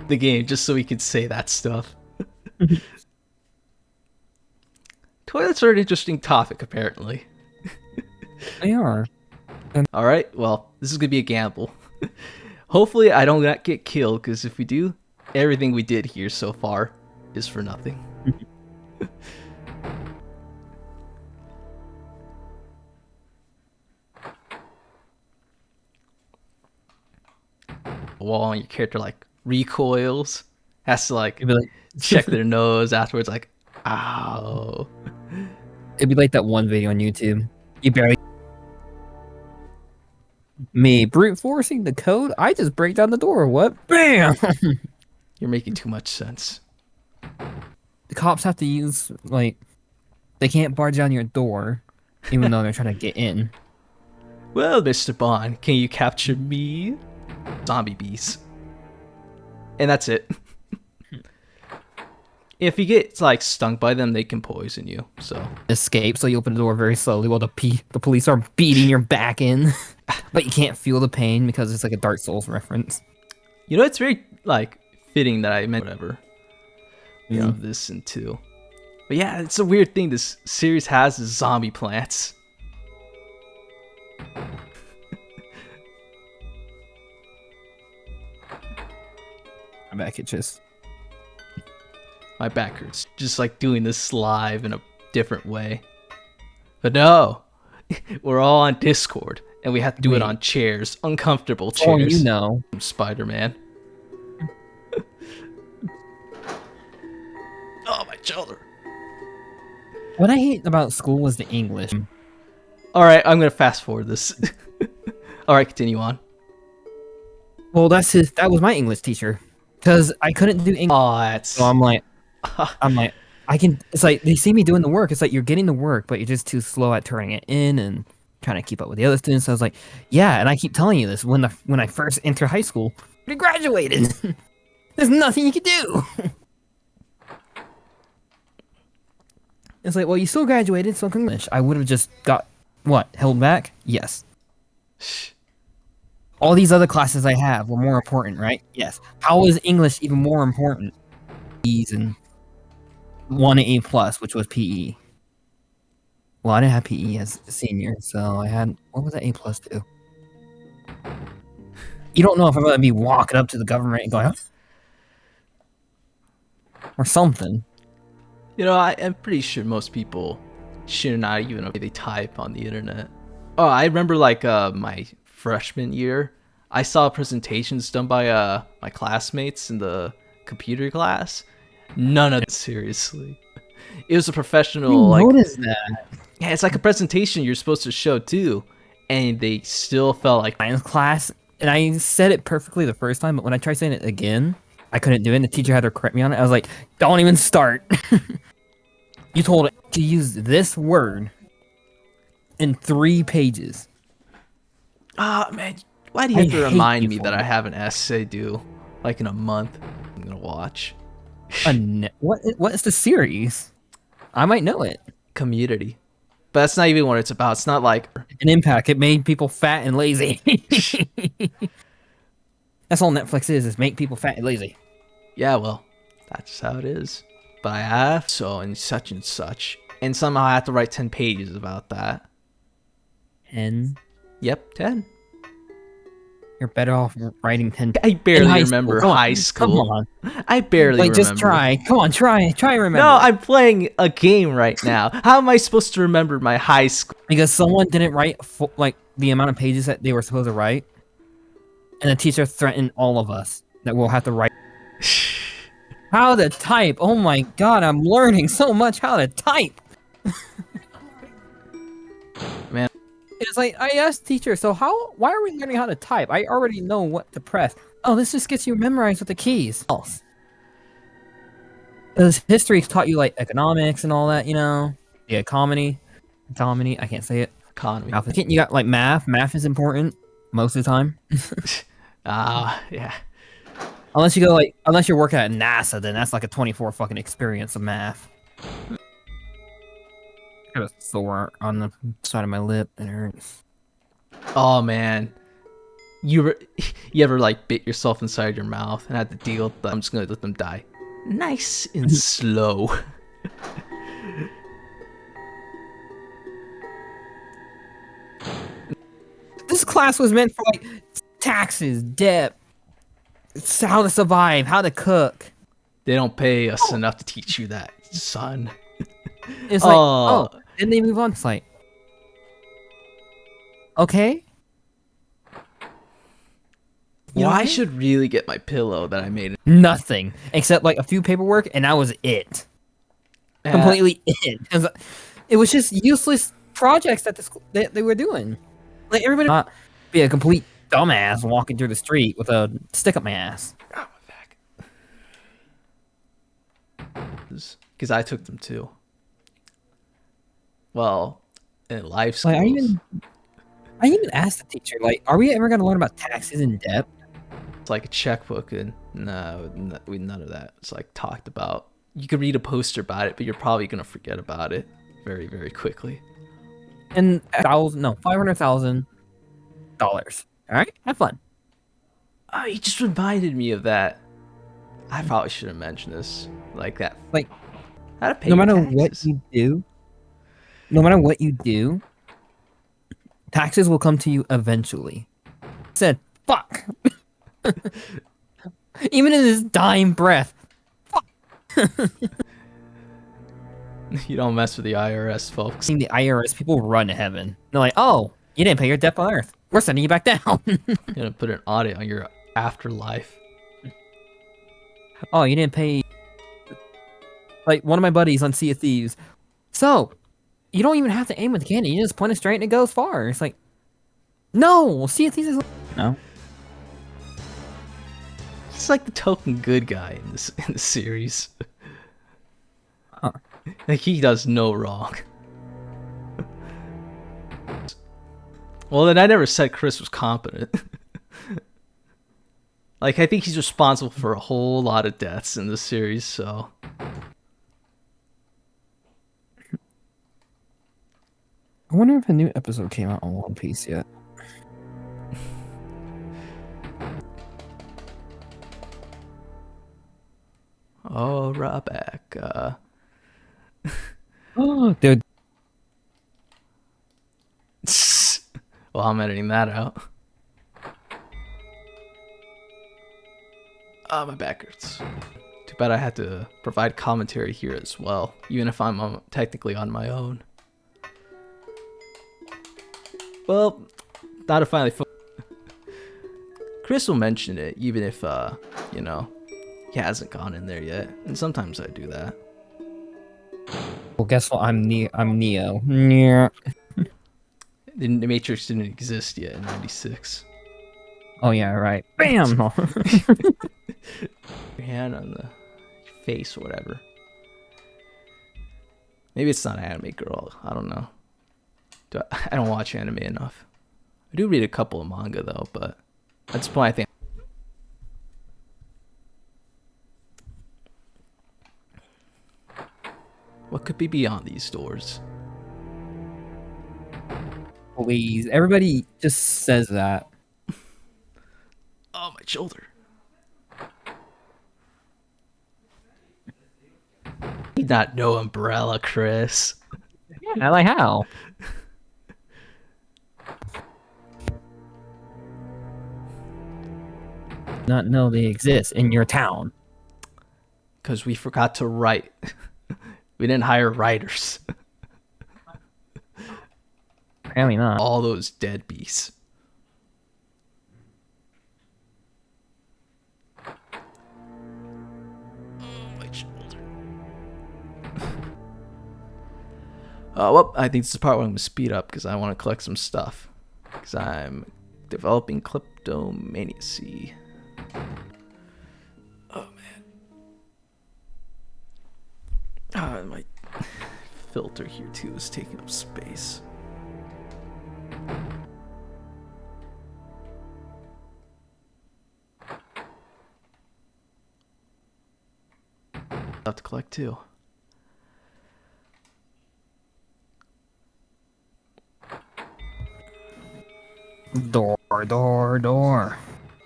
S2: The game, just so we could say that stuff. Toilets are an interesting topic, apparently.
S1: They are.
S2: Alright, well, this is gonna be a gamble. Hopefully I don't get killed, because if we do, everything we did here so far is for nothing. Wall and your character like recoils, has to like
S1: It'd be like,
S2: check their nose afterwards, like, ow.
S1: it'd be like that one video on YouTube. You barely. Me brute forcing the code. I just break down the door. What? Bam!
S2: You're making too much sense.
S1: The cops have to use like they can't barge down your door, even though they're trying to get in.
S2: Well, Mr. Bond, can you capture me? Zombie bees. And that's it. If you get like stung by them, they can poison you. So
S1: Escape. So you open the door very slowly while the police are beating your back in, but you can't feel the pain because it's like a Dark Souls reference.
S2: you know, it's very like fitting that I meant whatever. You know, this and two. But yeah, it's a weird thing this series has is zombie plants.
S1: My back itches.
S2: My back hurts. Just like doing this live in a different way. But no, we're all on Discord and we have to do it
S1: Wait.
S2: on chairs, uncomfortable
S1: Oh,
S2: chairs.
S1: you know.
S2: From Spider-Man. Oh, my shoulder.
S1: What I hate about school was the English.
S2: All right, I'm gonna fast forward this. All right, continue on.
S1: Well, that was my English teacher, because I couldn't do English.
S2: Oh, that's.
S1: So I'm like, I can. It's like they see me doing the work. It's like you're getting the work, but you're just too slow at turning it in and trying to keep up with the other students. So I was like, yeah, and I keep telling you this when I first entered high school, we graduated. There's nothing you can do. It's like, well, you still graduated, so English. I would have just got what held back. Yes. All these other classes I have were more important, right? Yes. How is English even more important? E's and 1 A+, which was PE. Well, I didn't have PE as a senior, so I had what was that A+ to? You don't know if I'm gonna be walking up to the government and going, or something.
S2: You know, I'm pretty sure most people should not even know they type on the internet. Oh, I remember like my freshman year, I saw presentations done by my classmates in the computer class. None of seriously. It was a
S1: I
S2: professional like
S1: noticed that.
S2: yeah, it's like a presentation you're supposed to show too, and they still felt like
S1: Science class, and I said it perfectly the first time, but when I tried saying it again, I couldn't do it. And the teacher had to correct me on it. I was like, "Don't even start." You told it to use this word in 3 pages.
S2: ah man, why do you
S1: I
S2: have to
S1: hate
S2: remind
S1: you
S2: me
S1: for
S2: that I
S1: it.
S2: have an essay due like in a month? I'm gonna watch
S1: What is the series? I might know it.
S2: Community, but that's not even what it's about. It's not like
S1: An impact. It made people fat and lazy. That's all Netflix is make people fat and lazy.
S2: yeah, well, that's how it is. But I have so and such, and somehow I have to write 10 pages about that.
S1: 10.
S2: Yep, 10.
S1: You're better off writing 10
S2: I
S1: in
S2: barely
S1: high
S2: remember
S1: school.
S2: high
S1: Come
S2: school.
S1: on.
S2: I barely
S1: Like, just
S2: remember.
S1: try. Come on, try and
S2: No,
S1: remember.
S2: I'm playing a game right now. How am I supposed to remember my high school?
S1: Because someone didn't write like the amount of pages that they were supposed to write, and the teacher threatened all of us that we'll have to write. How to type? Oh my god, I'm learning so much how to type.
S2: Man,
S1: It's like I asked teacher, so why are we learning how to type? I already know what to press. Oh, this just gets you memorized with the keys. Else. Because history taught you like economics and all that, you know? Yeah, comedy. I can't say it.
S2: economy.
S1: You got like math. Math is important most of the time.
S2: Ah, yeah.
S1: Unless you're working at NASA, then that's like a 24 fucking experience of math. I got a sore on the side of my lip. It hurts.
S2: Oh man, you ever like bit yourself inside your mouth and had to deal with them? I'm just gonna let them die, nice and slow.
S1: This class was meant for like taxes, debt, it's how to survive, how to cook.
S2: They don't pay us enough to teach you that, son.
S1: It's like,
S2: Oh,
S1: then they move on. It's like, okay. You
S2: well, I
S1: okay?
S2: should really get my pillow that I made.
S1: Nothing except like a few paperwork, and that was it. Completely it. It was just useless projects that they were doing. Like everybody not be a complete dumbass walking through the street with a stick up my ass.
S2: Oh, my back. Because I took them too. Well, in life schools.
S1: Like I even asked the teacher, like, are we ever gonna learn about taxes in depth?
S2: It's like a checkbook, and no, none of that. It's like talked about. You could read a poster about it, but you're probably gonna forget about it very, very quickly.
S1: And $500,000. All right, have fun.
S2: Oh, you just reminded me of that. I probably should have mentioned this. Like that.
S1: Like,
S2: How to pay
S1: no
S2: your
S1: matter
S2: taxes.
S1: what you do, taxes will come to you eventually. I said, fuck. Even in his dying breath.
S2: You don't mess with the IRS, folks.
S1: Seeing the IRS, people run to heaven. They're like, oh, you didn't pay your debt on Earth. We're sending you back down.
S2: You're gonna put an audit on your afterlife.
S1: Oh, you didn't pay. Like one of my buddies on Sea of Thieves. So, you don't even have to aim with the cannon. You just point it straight and it goes far. It's like, no, Sea of Thieves is no.
S2: He's like the token good guy in the series.
S1: Huh.
S2: Like he does no wrong. Well, then I never said Chris was competent. Like I think he's responsible for a whole lot of deaths in this series. So.
S1: I wonder if a new episode came out on One Piece yet.
S2: Oh, Rebecca.
S1: Oh, dude.
S2: Well, I'm editing that out. My back hurts. Too bad I had to provide commentary here as well, even if I'm technically on my own. Well, thought to finally. Chris will mention it, even if you know, he hasn't gone in there yet. And sometimes I do that.
S1: Well, guess what? I'm Neo. Yeah.
S2: The Matrix didn't exist yet in '96.
S1: Oh yeah, right. Bam.
S2: Your hand on the face or whatever. Maybe it's not anime girl. I don't know. I don't watch anime enough. I do read a couple of manga though, but at this point I think. What could be beyond these doors?
S1: Please, everybody just says that.
S2: Oh, my shoulder. Did not know umbrella, Chris.
S1: Yeah, like how? Not know they exist in your town.
S2: Because we forgot to write. We didn't hire writers.
S1: Apparently not.
S2: All those deadbeats. Oh, my shoulder. Well, I think this is the part where I'm going to speed up because I want to collect some stuff. Because I'm developing kleptomaniacy. Oh, man. My filter here, too, is taking up space. Have to collect too.
S1: Door.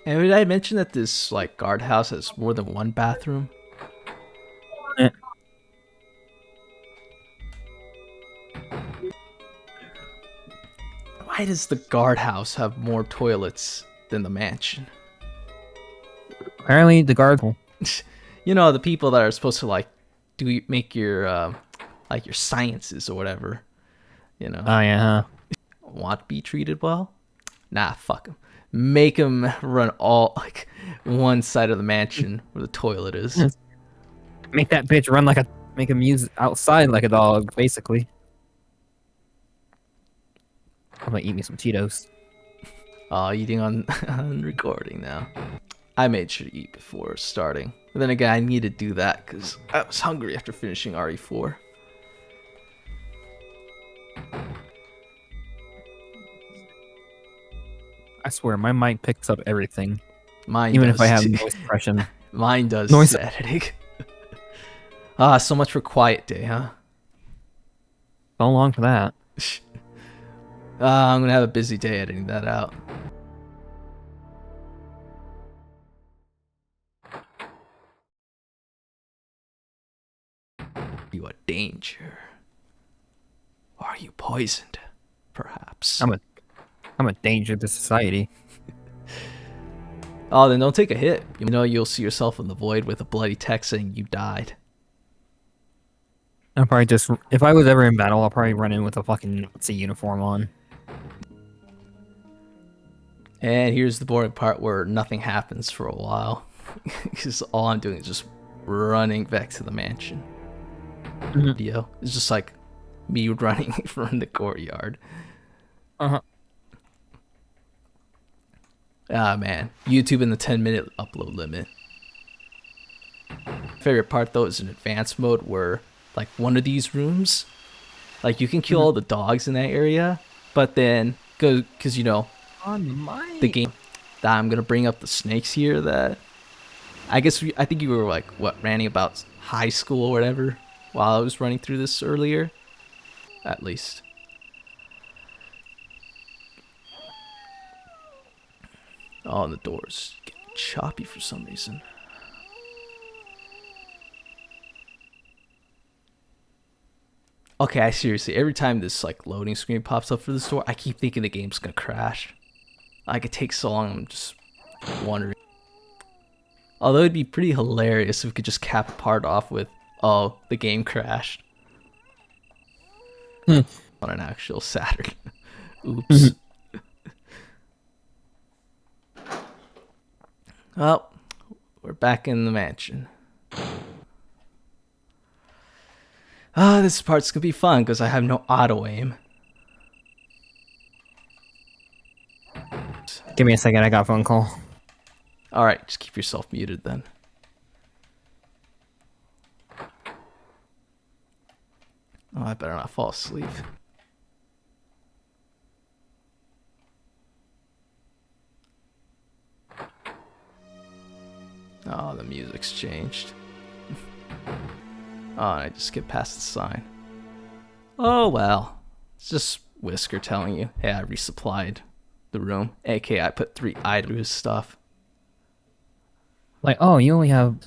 S2: And did I mention that this like guardhouse has more than one bathroom?
S1: Eh.
S2: Why does the guardhouse have more toilets than the mansion?
S1: Apparently the guards.
S2: You know, the people that are supposed to like make your like your sciences or whatever. You know.
S1: Oh yeah.
S2: Want to be treated well? Nah, fuck them. Make them run all like one side of the mansion where the toilet is.
S1: Make that bitch run like a. Make him use outside like a dog, basically. I'm gonna eat me some Cheetos.
S2: Oh, eating on recording now. I made sure to eat before starting. But then again, I need to do that because I was hungry after finishing RE4.
S1: I swear, my mic picks up everything.
S2: Mine
S1: Even
S2: does
S1: if I have
S2: too.
S1: noise suppression.
S2: Mine does
S1: Noise-
S2: editing. So much for quiet day, huh?
S1: So long for that.
S2: I'm gonna have a busy day editing that out. You a danger? Are you poisoned? Perhaps.
S1: I'm a danger to society.
S2: Oh, then don't take a hit. You know you'll see yourself in the void with a bloody text saying you died.
S1: I'll probably just, if I was ever in battle, I'll probably run in with a fucking Nazi uniform on.
S2: And here's the boring part where nothing happens for a while. Because all I'm doing is just running back to the mansion. Video. It's just like me running from the courtyard. Ah, man. YouTube in the 10-minute upload limit. Favorite part, though, is in advanced mode where, like, one of these rooms, like, you can kill all the dogs in that area, but then, because, you know, the game, that I'm going to bring up the snakes here that, I think you were, like, ranting about high school or whatever while I was running through this earlier, at least. Oh, and the doors get choppy for some reason. Okay, seriously, every time this like loading screen pops up for this door, I keep thinking the game's gonna crash. Like it takes so long, I'm just wondering. Although it'd be pretty hilarious if we could just cap a part off with, oh, the game crashed. On an actual Saturn. Oops. Well, we're back in the mansion. This part's gonna be fun because I have no auto aim.
S1: Give me a second. I got a phone call.
S2: Alright, just keep yourself muted then. Oh, I better not fall asleep. Oh, the music's changed. Oh, and I just skipped past the sign. Oh, well. It's just Whisker telling you, hey, I resupplied the room. AK, I put 3 items of stuff.
S1: Like, oh, you only have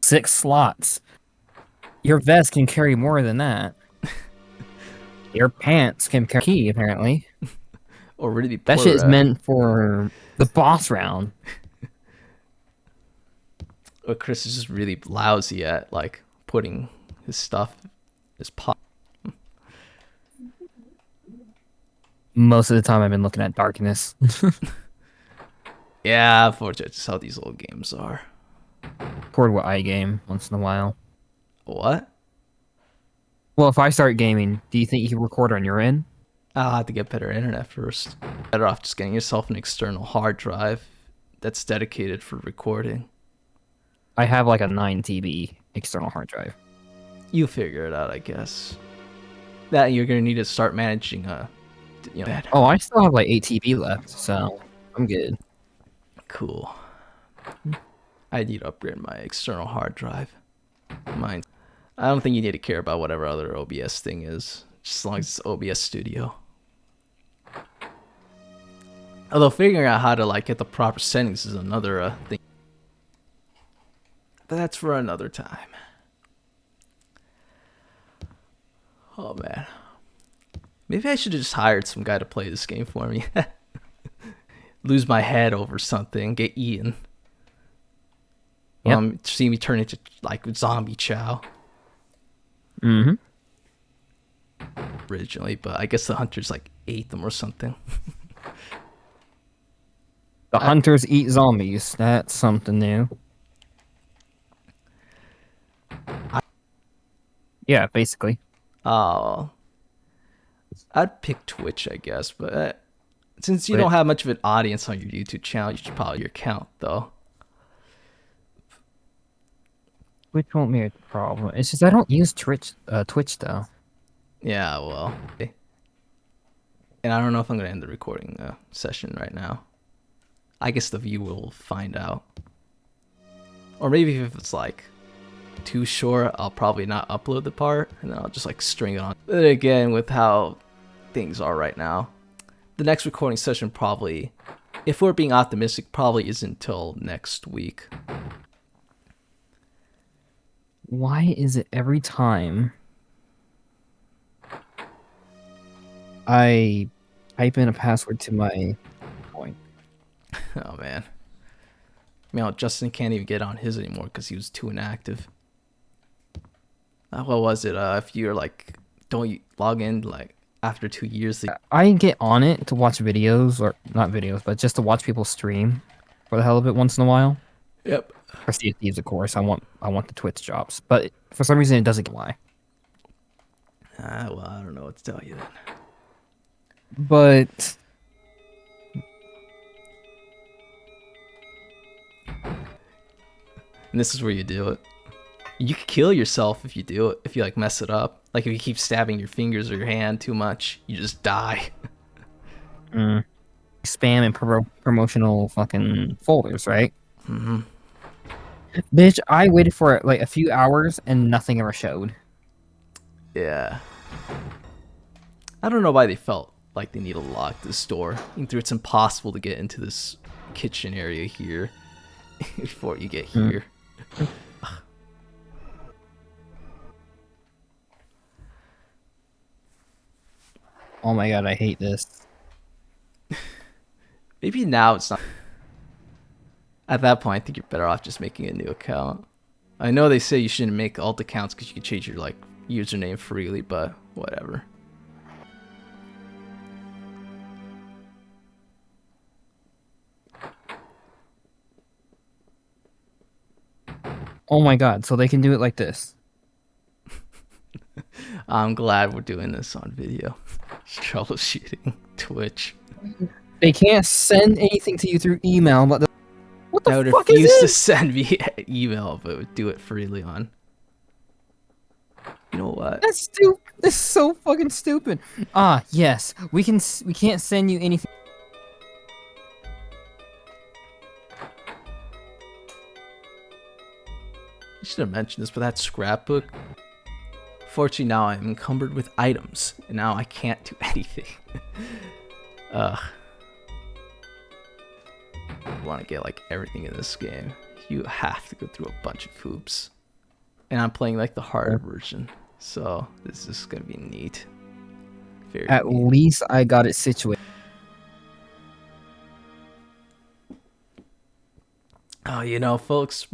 S1: 6 slots. Your vest can carry more than that. Your pants can carry a key, apparently.
S2: Or really
S1: That
S2: poor,
S1: shit is meant for the boss round.
S2: or Chris is just really lousy at, like, putting his stuff, his pot.
S1: Most of the time I've been looking at darkness.
S2: Yeah, unfortunately, that's how these old games are.
S1: Record with iGame once in a while.
S2: What?
S1: Well, if I start gaming, do you think you can record on your end?
S2: I'll have to get better internet first. Better off just getting yourself an external hard drive that's dedicated for recording.
S1: I have like a 9 TB external hard drive.
S2: You figure it out, I guess. That you're gonna need to start managing bed.
S1: Oh, I still have like 8 TB left, so I'm good.
S2: Cool. I need to upgrade my external hard drive. Mine. I don't think you need to care about whatever other OBS thing is, just as long as it's OBS Studio. Although figuring out how to like get the proper settings is another thing. But that's for another time. Oh man. Maybe I should have just hired some guy to play this game for me. Lose my head over something, get eaten.
S1: Yep.
S2: See me turn into like zombie chow.
S1: Mm-hmm.
S2: Originally, but I guess the hunters like ate them or something.
S1: The hunters eat zombies. That's something new. Yeah, basically.
S2: Oh, I'd pick Twitch, I guess, but since you
S1: But
S2: don't have much of an audience on your YouTube channel, you should probably your account though.
S1: Twitch won't be a problem. It's just I don't use Twitch though.
S2: Yeah, well, and I don't know if I'm gonna end the recording session right now. I guess the viewer will find out, or maybe if it's like too short, I'll probably not upload the part, and then I'll just like string it on. But again, with how things are right now, the next recording session probably, if we're being optimistic, probably isn't until next week.
S1: Why is it every time I type in a password to my point?
S2: Oh man. Meanwhile, Justin can't even get on his anymore because he was too inactive. What was it? If you're like, don't you log in like after 2 years?
S1: I get on it to watch videos, or not videos, but just to watch people stream for the hell of it once in a while.
S2: Yep.
S1: For Sea of Thieves, of course. I want the Twitch jobs, but for some reason it doesn't get why.
S2: Well, I don't know what to tell you then.
S1: But
S2: And this is where you do it. You could kill yourself if you do it, if you like mess it up. Like if you keep stabbing your fingers or your hand too much, you just die.
S1: spam and promotional fucking folders, right?
S2: Mm-hmm.
S1: Bitch, I waited for like a few hours and nothing ever showed.
S2: Yeah. I don't know why they felt like they need to lock this door. It's impossible to get into this kitchen area here before you get here.
S1: Oh my god, I hate this.
S2: Maybe now it's not. At that point, I think you're better off just making a new account. I know they say you shouldn't make alt accounts because you can change your like username freely, but whatever.
S1: Oh my god, so they can do it like this.
S2: I'm glad we're doing this on video. Troubleshooting Twitch.
S1: They can't send anything to you through email, but what the
S2: I would
S1: fuck is
S2: refuse to
S1: this?
S2: send me an email, but would do it freely on. You know what?
S1: That's stupid. This is so fucking stupid. Ah, yes. We can't send you anything.
S2: I should have mentioned this, but that scrapbook. Fortunately, now I'm encumbered with items, and now I can't do anything. Ugh. You want to get like everything in this game, you have to go through a bunch of hoops. And I'm playing like the harder version, so this is gonna be neat. Very
S1: At
S2: neat.
S1: least I got it situated.
S2: Oh, you know, folks,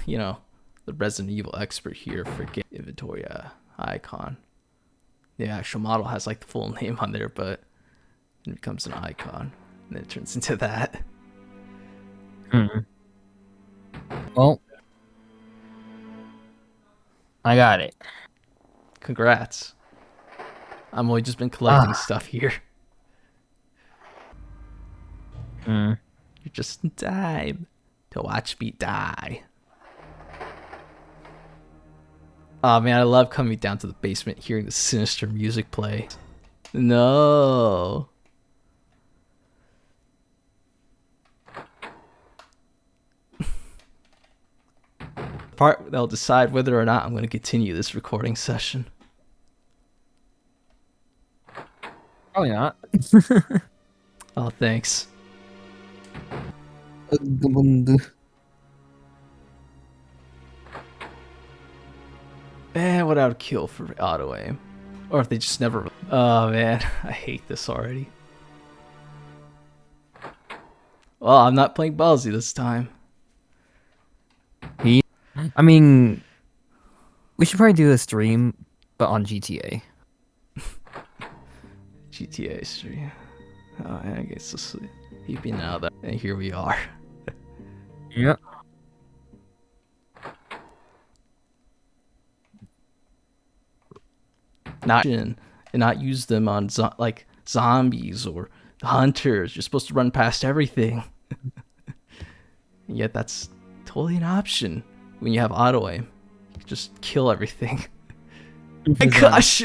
S2: you know, the Resident Evil expert here forget inventory icon. The actual model has like the full name on there, but it becomes an icon, and then it turns into that.
S1: Well, I got it.
S2: Congrats. I've only just been collecting
S1: Ah.
S2: stuff here. You're just in time to watch me die. Oh man, I love coming down to the basement, hearing the sinister music play. No. Part that'll decide whether or not I'm going to continue this recording session.
S1: Probably not.
S2: Oh, thanks. Man, what I would kill for auto aim. Or if they just never. Oh man, I hate this already. Well, I'm not playing Ballsy this time.
S1: I mean, we should probably do a stream, but on GTA.
S2: GTA stream. Oh, I guess this is sleeping now that, and here we are.
S1: Yep.
S2: Not and not use them on like zombies or hunters. You're supposed to run past everything. And yet that's totally an option when you have auto aim. You just kill everything. My gosh!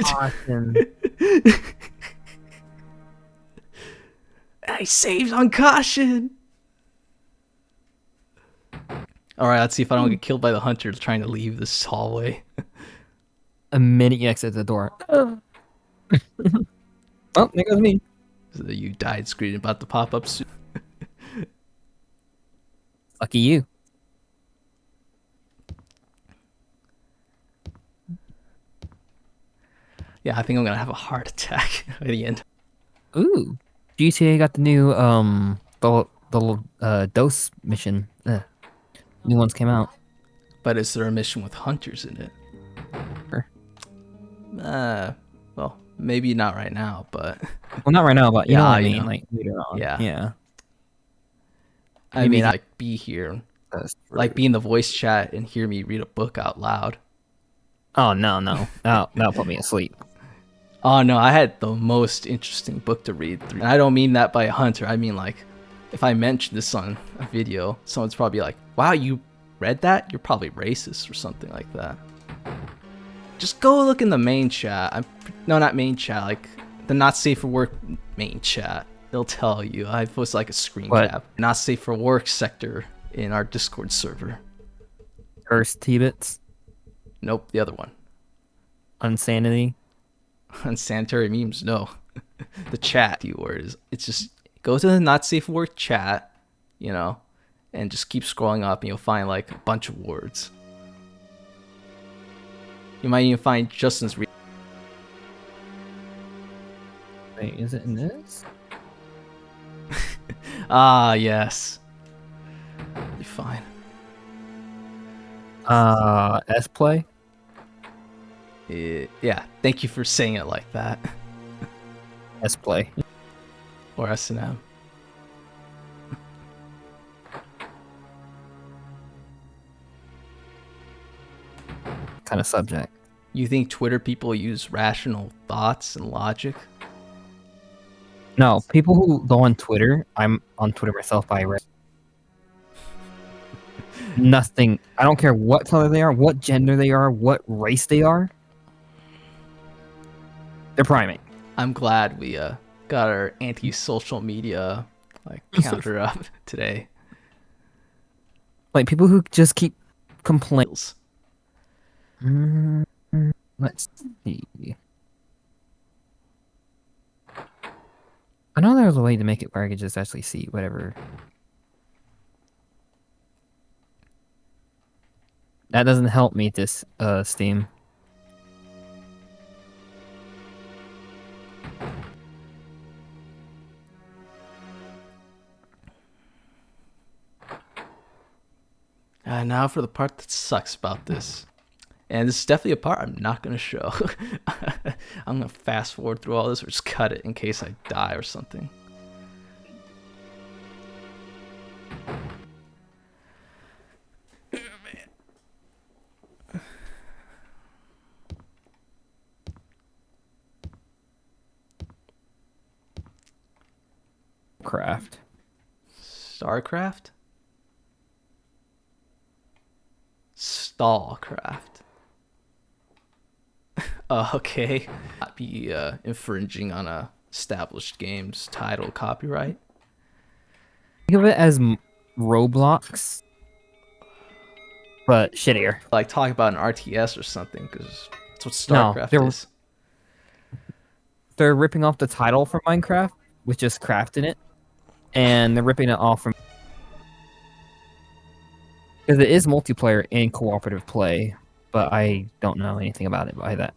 S2: I saved on caution. All right, let's see if I don't get killed by the hunters trying to leave this hallway.
S1: A minute you exit the door. Oh, there goes me.
S2: So you died screen about to pop up soon.
S1: Lucky you.
S2: Yeah, I think I'm gonna have a heart attack by the end.
S1: Ooh, GTA got the new dose mission. New ones came out.
S2: But is there a mission with hunters in it?
S1: Sure.
S2: Well, maybe not right now, but
S1: Well, not right now, but you know what I
S2: you
S1: mean,
S2: know.
S1: like later on.
S2: Yeah.
S1: Yeah.
S2: I
S1: Maybe
S2: mean, like be here, like be in the voice chat and hear me read a book out loud.
S1: Oh no, that'll put me asleep.
S2: Oh no, I had the most interesting book to read through. And I don't mean that by a hunter. I mean like, if I mention this on a video, someone's probably like, "Wow, you read that? You're probably racist or something like that." Just go look in the main chat. No, not main chat. Like the not safe for work main chat. They'll tell you. I post like a screen cap. Not safe for work sector in our Discord server.
S1: Cursed T-bits.
S2: Nope, the other one.
S1: Unsanity.
S2: Unsanitary memes, no. The chat keyword is, it's just go to the not safe for work chat, you know, and just keep scrolling up and you'll find like a bunch of words. You might even find Justin's
S1: Wait, is it in this?
S2: Ah, yes. You're fine.
S1: S-Play?
S2: Yeah, thank you for saying it like that.
S1: S-Play.
S2: Or S&M.
S1: kind of subject.
S2: You think Twitter people use rational thoughts and logic?
S1: No, people who go on Twitter, I'm on Twitter myself by nothing. I don't care what color they are, what gender they are, what race they are. They're primate.
S2: I'm glad we got our anti-social media like counter up today.
S1: Like people who just keep complaining. Let's see. I know there was a way to make it where I could just actually see whatever. That doesn't help me this Steam.
S2: Now for the part that sucks about this. And this is definitely a part I'm not going to show. I'm going to fast forward through all this or just cut it in case I die or something.
S1: Craft.
S2: StarCraft? Stallcraft. Okay. Not be infringing on a established game's title copyright.
S1: Think of it as Roblox, but shittier.
S2: Like talk about an RTS or something, because that's what
S1: No,
S2: StarCraft is.
S1: They're ripping off the title from Minecraft with just craft in it, and they're ripping it off from because it is multiplayer and cooperative play, but I don't know anything about it by that.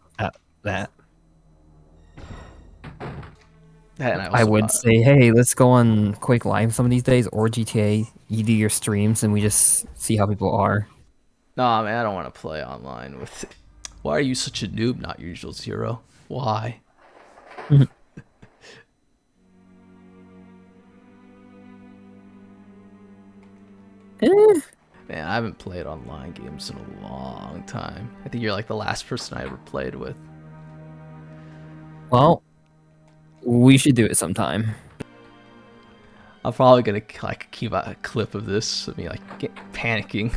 S1: I would say, hey, let's go on Quake Live some of these days, or GTA. You do your streams, and we just see how people are.
S2: Nah, man, I don't want to play online with it. Why are you such a noob, not usual zero? Why? Man, I haven't played online games in a long time. I think you're like the last person I ever played with.
S1: Well, we should do it sometime.
S2: I'm probably gonna like keep a clip of this of me like panicking.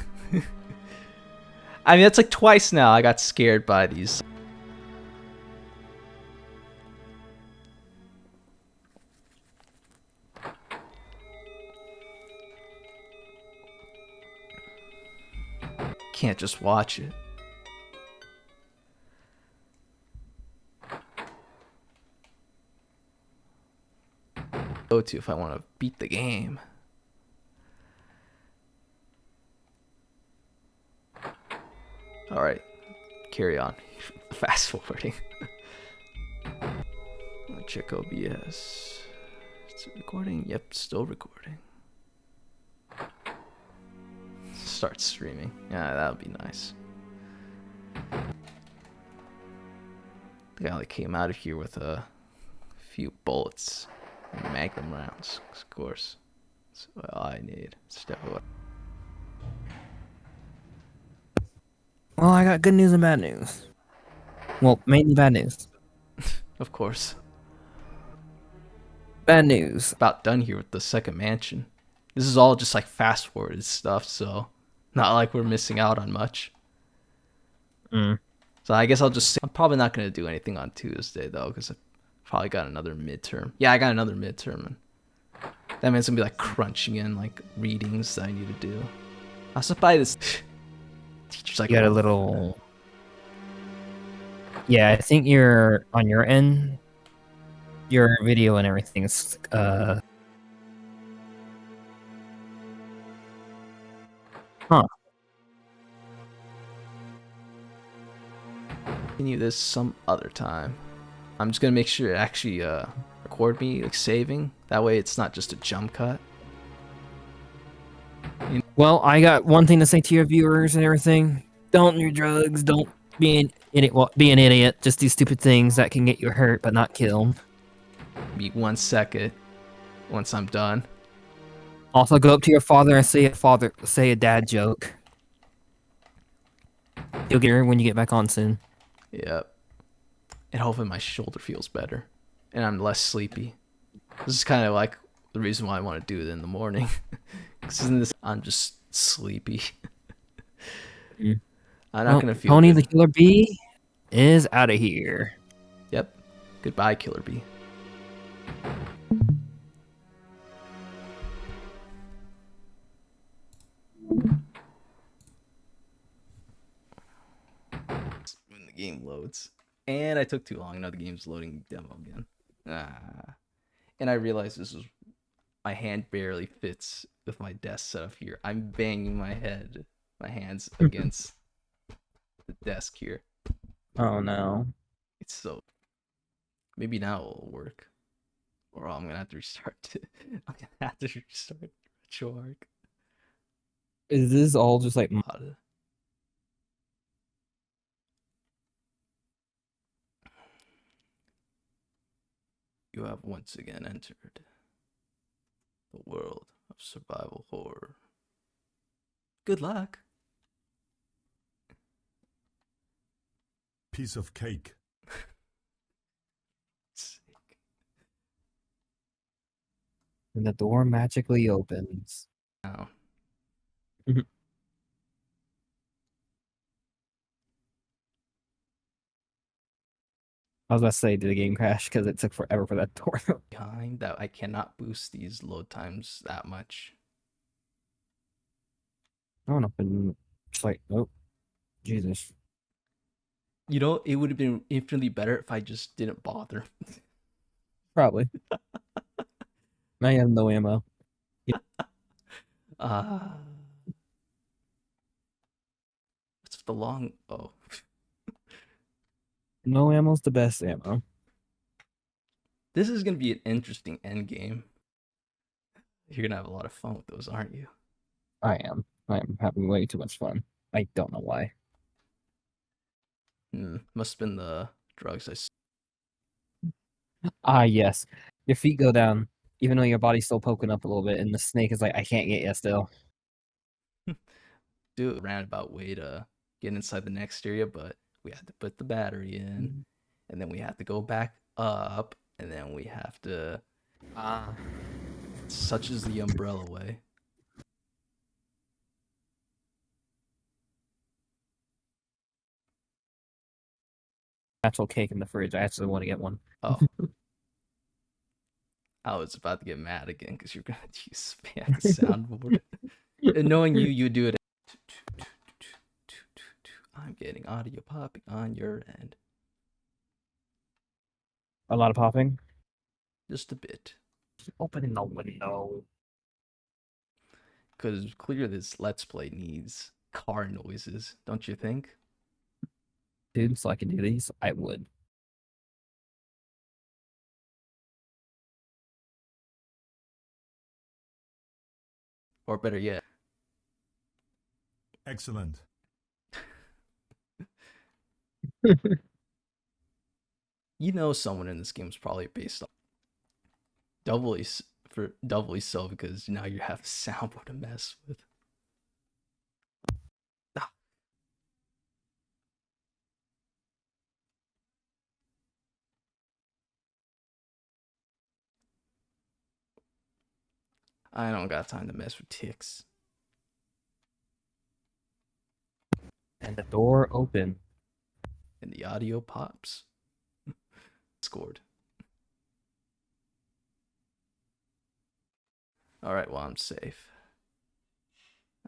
S2: I mean, that's like twice now I got scared by these. Can't just watch it. Go to if I want to beat the game. All right, carry on. Fast forwarding. Check OBS. Is it recording? Yep, still recording. Start streaming. Yeah, that would be nice. The guy that came out of here with a few bullets and magnum rounds, of course. That's all I need. Step away.
S1: Well, I got good news and bad news. Well, mainly bad news.
S2: Of course.
S1: Bad news.
S2: About done here with the second mansion. This is all just like fast forwarded stuff, so not like we're missing out on much. So I guess I'll just say I'm probably not going to do anything on Tuesday though, because I probably got another midterm. Yeah, I got another midterm. And that means I'm going to be like crunching in like readings that I need to do. I was by this teacher's like,
S1: You got a little. Yeah, I think you're on your end. Your video and everything is
S2: continue this some other time. I'm just gonna make sure it actually record me like saving. That way it's not just a jump cut.
S1: Well, I got one thing to say to your viewers and everything. Don't do drugs. Don't be an idiot. Well, be an idiot. Just do stupid things that can get you hurt but not killed.
S2: Be 1 second once I'm done.
S1: Also, go up to your father and say a dad joke. You'll get her when you get back on soon.
S2: Yep. And hopefully my shoulder feels better, and I'm less sleepy. This is kind of like the reason why I want to do it in the morning. Because in this, I'm just sleepy.
S1: Mm.
S2: I'm not
S1: Well,
S2: gonna feel
S1: Tony the
S2: good.
S1: Killer Bee is out of here.
S2: Yep. Goodbye, Killer Bee. When the game loads. And I took too long. Now the game's loading demo again. Ah. And I realized this is my hand barely fits with my desk setup here. I'm banging my hands against the desk here.
S1: Oh no.
S2: It's so. Maybe now it'll work. Or I'm gonna have to restart it. I'm gonna have to restart RetroArch.
S1: Is this all just like
S2: How to- You have once again entered the world of survival horror. Good luck.
S3: Piece of cake.
S1: and the door magically opens?
S2: Now,
S1: I was about to say, did the game crash because it took forever for that door to open?
S2: behind that, I cannot boost these load times that much.
S1: I don't know. And just like, oh, Jesus.
S2: You know, it would have been infinitely better if I just didn't bother.
S1: Probably. Now you have no ammo.
S2: Ah. What's the long. Oh.
S1: No ammo's the best ammo.
S2: This is going to be an interesting end game. You're going to have a lot of fun with those, aren't you?
S1: I am. I'm having way too much fun. I don't know why.
S2: Must have been the drugs I.
S1: Ah, yes. Your feet go down, even though your body's still poking up a little bit, and the snake is like, I can't get you still.
S2: Do a roundabout way to get inside the next area, but we had to put the battery in, and then we have to go back up, and then we have to. Such is the umbrella way.
S1: Natural cake in the fridge. I actually want to get one.
S2: Oh. I was about to get mad again because you're gonna use the soundboard. And knowing you, you do it. I'm getting audio popping on your end.
S1: A lot of popping.
S2: Just a bit.
S1: Opening the window.
S2: Because clearly this Let's Play needs car noises, don't you think?
S1: Dude, so I can do these, I would.
S2: Or better yet,
S3: Excellent.
S2: you know someone in this game is probably based on doubly so because now you have a soundboard to mess with. Ah. I don't got time to mess with ticks.
S1: And the door open.
S2: And the audio pops. Scored. Alright, well, I'm safe.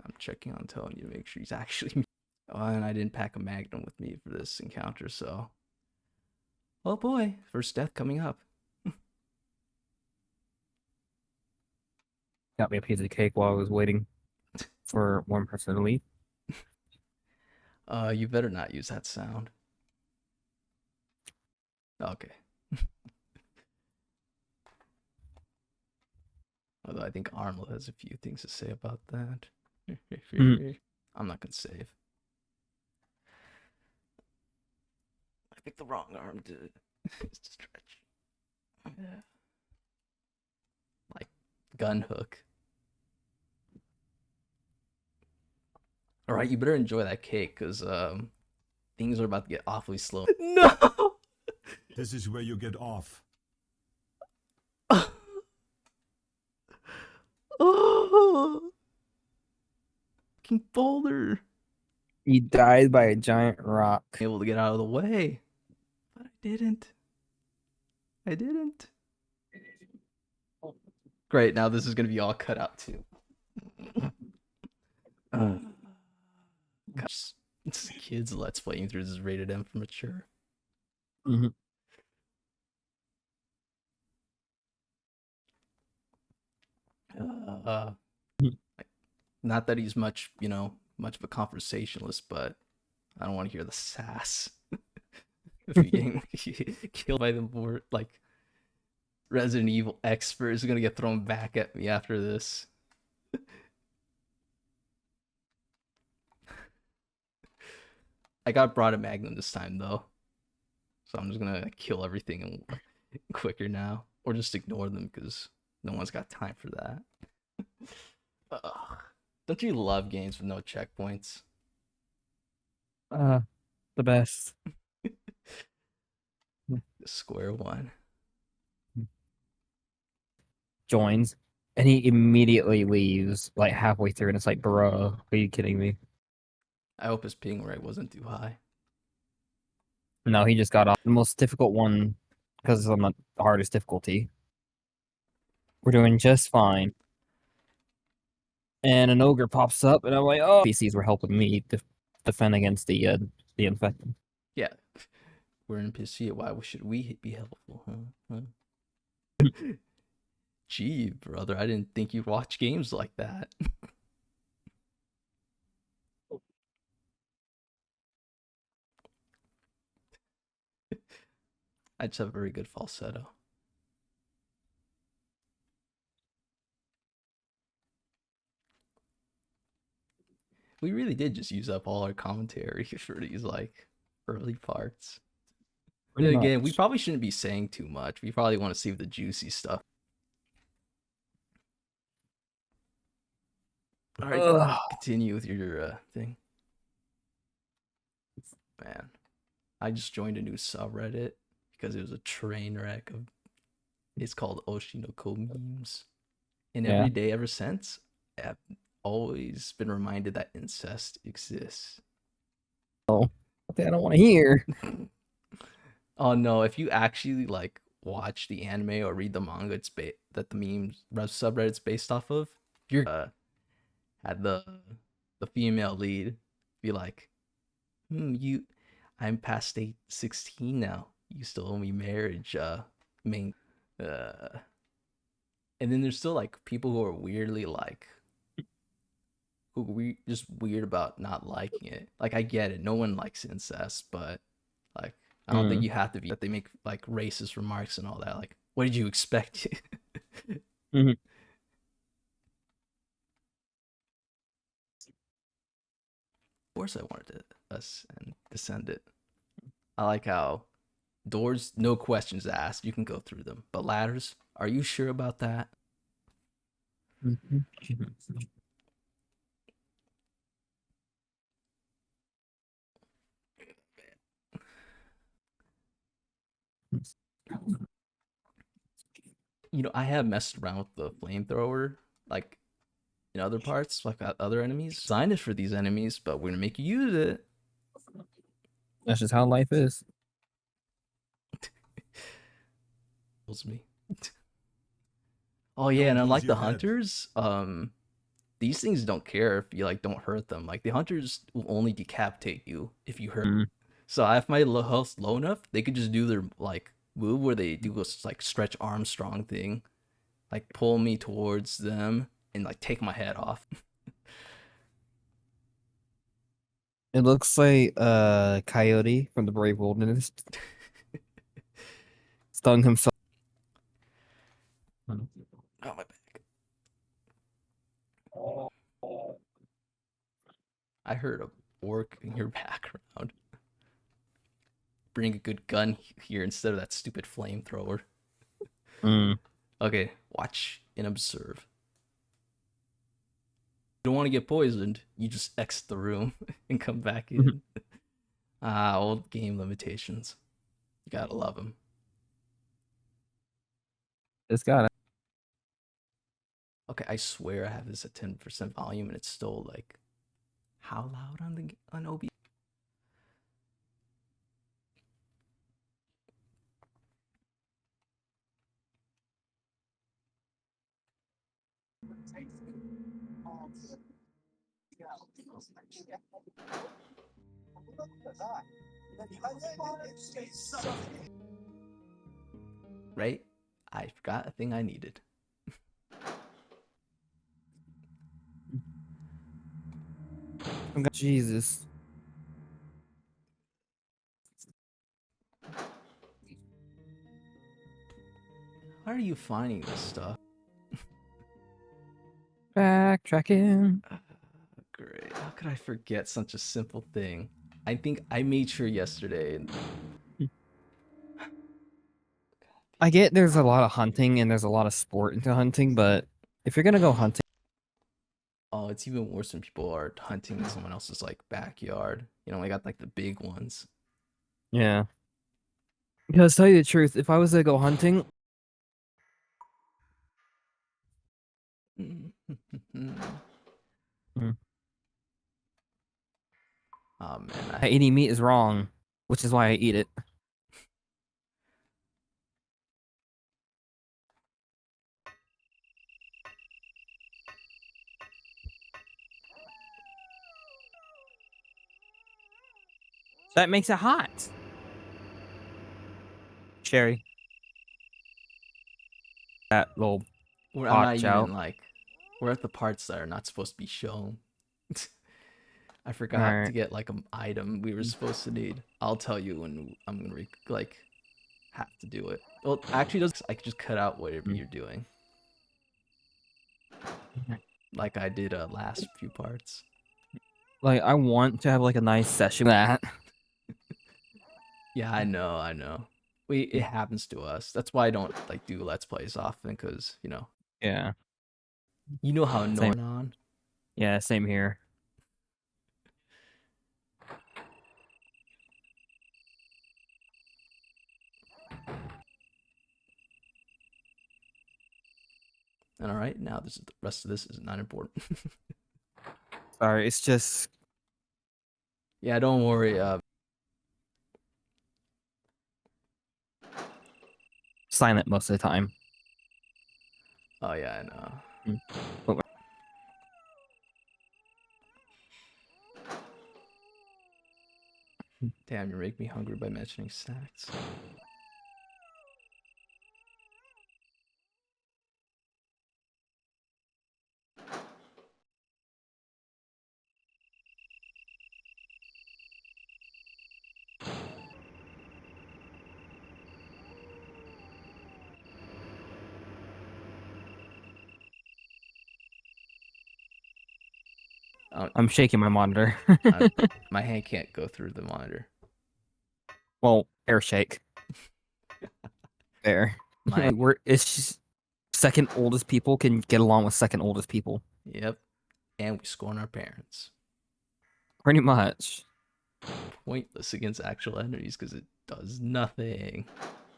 S2: I'm checking on Tony to make sure he's actually. Oh, and I didn't pack a magnum with me for this encounter, so. Oh boy, first death coming up.
S1: Got me a piece of cake while I was waiting for one person to leave.
S2: You better not use that sound. Okay. Although I think Arnold has a few things to say about that. I'm not gonna save. I picked the wrong arm to stretch. Yeah. Like gun hook. All right, you better enjoy that cake because things are about to get awfully slow. No.
S3: This is where you get off.
S2: Oh, fucking boulder.
S1: He died by a giant rock.
S2: Able to get out of the way, but I didn't. I didn't. Great. Now this is gonna be all cut out too. Gosh, it's kids let's playing through this is rated M for mature.
S1: Mm-hmm.
S2: Uh, not that he's much, much of a conversationalist, but I don't want to hear the sass. If you're getting killed by the more like Resident Evil expert is gonna get thrown back at me after this. I got brought a Magnum this time though, so I'm just gonna kill everything quicker now, or just ignore them because no one's got time for that. Ugh. Don't you love games with no checkpoints?
S1: The best.
S2: Square one.
S1: Joins, and he immediately leaves like halfway through, and it's like, bro, are you kidding me?
S2: I hope his ping rate wasn't too high.
S1: No, he just got off the most difficult one because it's on the hardest difficulty. We're doing just fine. And an ogre pops up, and I'm like, oh, PCs were helping me defend against the infected.
S2: Yeah, we're in PC. Why should we be helpful? Huh? Gee, brother, I didn't think you'd watch games like that. I just have a very good falsetto. We really did just use up all our commentary for these like early parts. And
S1: Pretty
S2: again, we
S1: much.
S2: probably shouldn't be saying too much. We probably want to save the juicy stuff. All right,
S1: Ugh.
S2: continue with your thing. Man, I just joined a new subreddit because it was a train wreck of. It's called Oshinoko memes, and
S1: Yeah.
S2: every day ever since, I've always been reminded that incest exists.
S1: I don't want to hear.
S2: Oh no! If you actually like watch the anime or read the manga, that the memes subreddit's based off of. You're had the female lead be like, I'm past 16 now. You still owe me marriage, main. And then there's still like people who are weirdly like, just weird about not liking it. Like I get it, no one likes incest, but like I don't think you have to be that they make like racist remarks and all that. Like, what did you expect?
S1: Mhm.
S2: Of course, I wanted to us and descend it. I like how doors, no questions asked. You can go through them, but ladders, are you sure about that? I have messed around with the flamethrower, like in other parts, like other enemies. Designed it for these enemies, but we're gonna make you use it.
S1: That's just how life is.
S2: Kills me. Oh yeah, and
S3: Don't lose
S2: unlike the
S3: your head.
S2: hunters, these things don't care if you like don't hurt them. Like the hunters will only decapitate you if you hurt. So if my health's low enough, they could just do their like move where they do this like stretch Armstrong thing, like pull me towards them and like take my head off.
S1: It looks like Coyote from the Brave Wilderness stung himself.
S2: Oh my back. I heard a orc in your background. Bring a good gun here instead of that stupid flamethrower. Okay, watch and observe. don't want to get poisoned, you just exit the room and come back in. Old game limitations. You gotta love them.
S1: It's got it.
S2: Okay, I swear I have this at 10% volume and it's still like, how loud on OB? Right? I forgot a thing I needed.
S1: Jesus.
S2: How are you finding this stuff?
S1: Backtracking.
S2: Great. How could I forget such a simple thing? I think I made sure yesterday.
S1: I get there's a lot of hunting and there's a lot of sport into hunting, but if you're gonna go hunting,
S2: Oh, it's even worse when people are hunting in someone else's like backyard. You know, I got like the big ones.
S1: yeah. Because to tell you the truth, if I was to go hunting,
S2: Oh man,
S1: eating meat is wrong, which is why I eat it. That makes it hot. Cherry. That little
S2: I'm not
S1: potch out.
S2: even like, we're at the parts that are not supposed to be shown. I forgot to
S1: Alright.
S2: get like an item we were supposed to need. I'll tell you when I'm gonna like have to do it. Well, actually, I could just cut out whatever you're doing, like I did last few parts.
S1: Like, I want to have like a nice session with that.
S2: Yeah, I know. It happens to us. That's why I don't like do let's plays often, because
S1: Yeah.
S2: you know how
S1: Same.
S2: annoying on.
S1: Yeah, same here.
S2: And all right, now the rest of this is not important.
S1: Sorry, it's just
S2: Yeah, don't worry.
S1: silent most of the time.
S2: Oh yeah, I know.
S1: But
S2: Damn, you make me hungry by mentioning snacks.
S1: I'm shaking my monitor.
S2: My hand can't go through the monitor.
S1: Well, air shake. There.
S2: My
S1: It's just second oldest people can get along with second oldest people.
S2: Yep, and we scorn our parents.
S1: Pretty much.
S2: Pointless against actual enemies because it does nothing.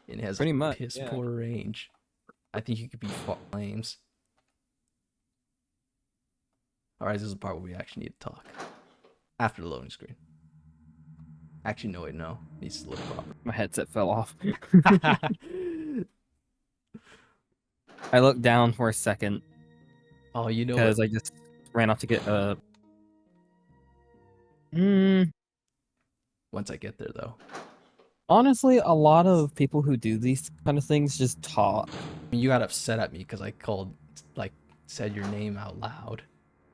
S2: It has
S1: Pretty much,
S2: piss
S1: yeah.
S2: poor range. I think you could be flames. Alright, this is the part where we actually need to talk. After the loading screen. Actually, no, wait, no. It needs to look proper.
S1: My headset fell off. I looked down for a second
S2: Oh, you know
S1: because
S2: what?
S1: I just ran off to get
S2: Once I get there, though.
S1: honestly, a lot of people who do these kind of things just talk.
S2: I mean, you got upset at me because I said your name out loud.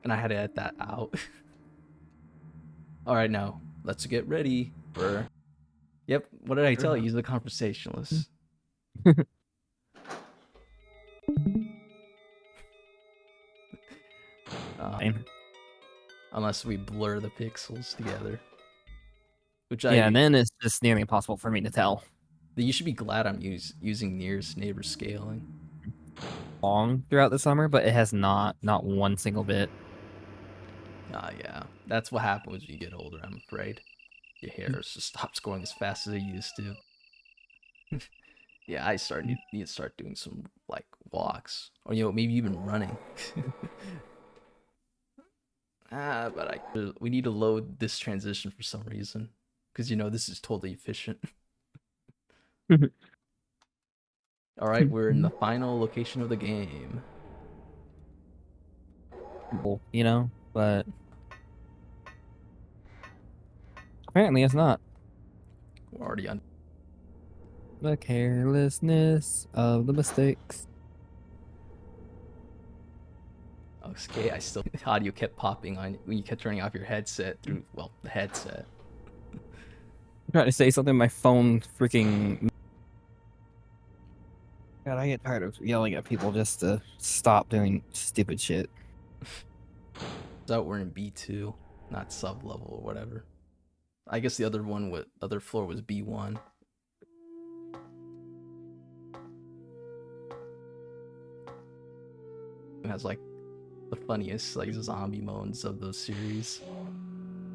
S2: And I had to edit that out. Alright, now, let's get ready for... Yep, what did I tell you? He's a conversationalist. Unless we blur the pixels together.
S1: Yeah, and then it's just nearly impossible for me to tell.
S2: You should be glad I'm using nearest neighbor scaling.
S1: Long throughout the summer, but it has not one single bit.
S2: Yeah. That's what happens when you get older, I'm afraid. Your hair just stops growing as fast as it used to. Yeah, need to start doing some like walks, or maybe even running. But we need to load this transition for some reason, because this is totally efficient. All right, we're in the final location of the game.
S1: But apparently it's not.
S2: We're already on.
S1: The carelessness of the mistakes.
S2: Okay, the audio kept popping on when you kept turning off your headset through the headset.
S1: I'm trying to say something, my phone freaking. God, I get tired of yelling at people just to stop doing stupid shit.
S2: So we're in B2, not sub level or whatever. I guess the other floor was B1. It has like the funniest like zombie moans of those series.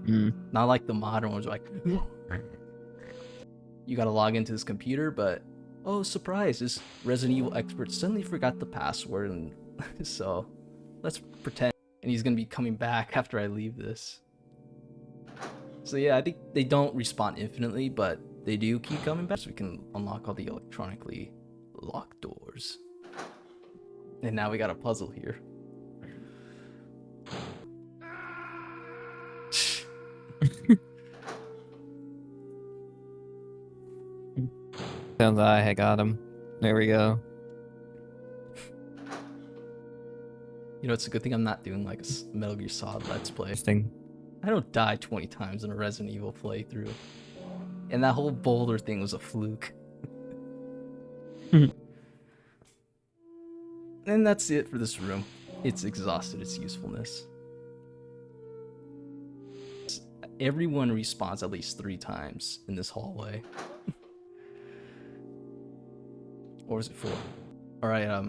S2: Not like the modern ones, like you gotta log into this computer, but oh surprise, this Resident Evil expert suddenly forgot the password, and so let's pretend, and he's gonna be coming back after I leave this. So yeah, I think they don't respawn infinitely, but they do keep coming back, so we can unlock all the electronically locked doors. And now we got a puzzle here.
S1: Sounds like I got him. There we go.
S2: It's a good thing I'm not doing like a Metal Gear Solid Let's Play.
S1: Interesting.
S2: I don't die 20 times in a Resident Evil playthrough. And that whole boulder thing was a fluke. And that's it for this room. It's exhausted its usefulness. Everyone respawns at least 3 times in this hallway. Or is it 4? Alright,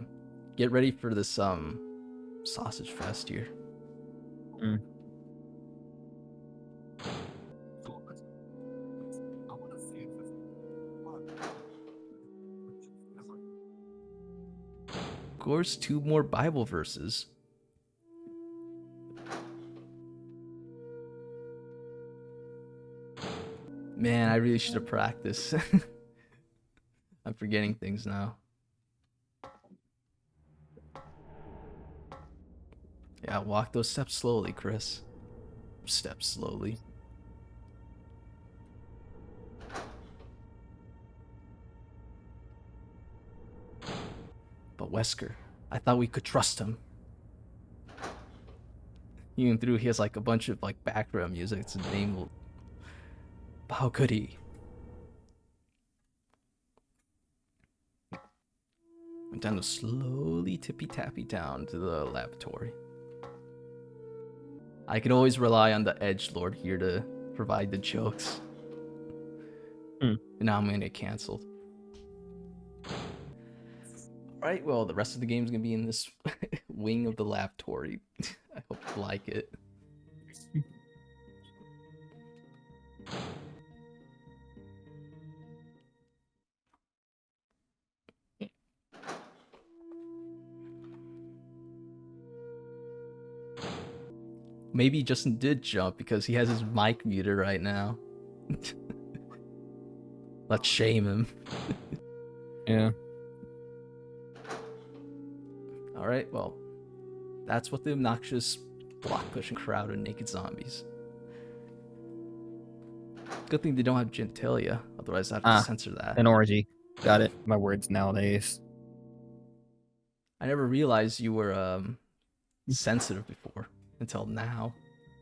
S2: get ready for this sausage fest here. Of course, 2 more Bible verses. Man, I really should have practiced. I'm forgetting things now. Yeah, walk those steps slowly, Chris. Step slowly. But Wesker, I thought we could trust him. Even through he has like a bunch of like background music. It's name. How could he? Went down to slowly tippy tappy down to the laboratory. I can always rely on the edgelord here to provide the jokes. And now I'm gonna get canceled. Alright, well, the rest of the game's gonna be in this wing of the laboratory. I hope you like it. Maybe Justin did jump because he has his mic muted right now. Let's shame him.
S1: Yeah.
S2: Alright, well, that's what the obnoxious block pushing crowd of naked zombies. Good thing they don't have genitalia, otherwise I'd have to censor that.
S1: An orgy. Got it. My words nowadays.
S2: I never realized you were sensitive before until now.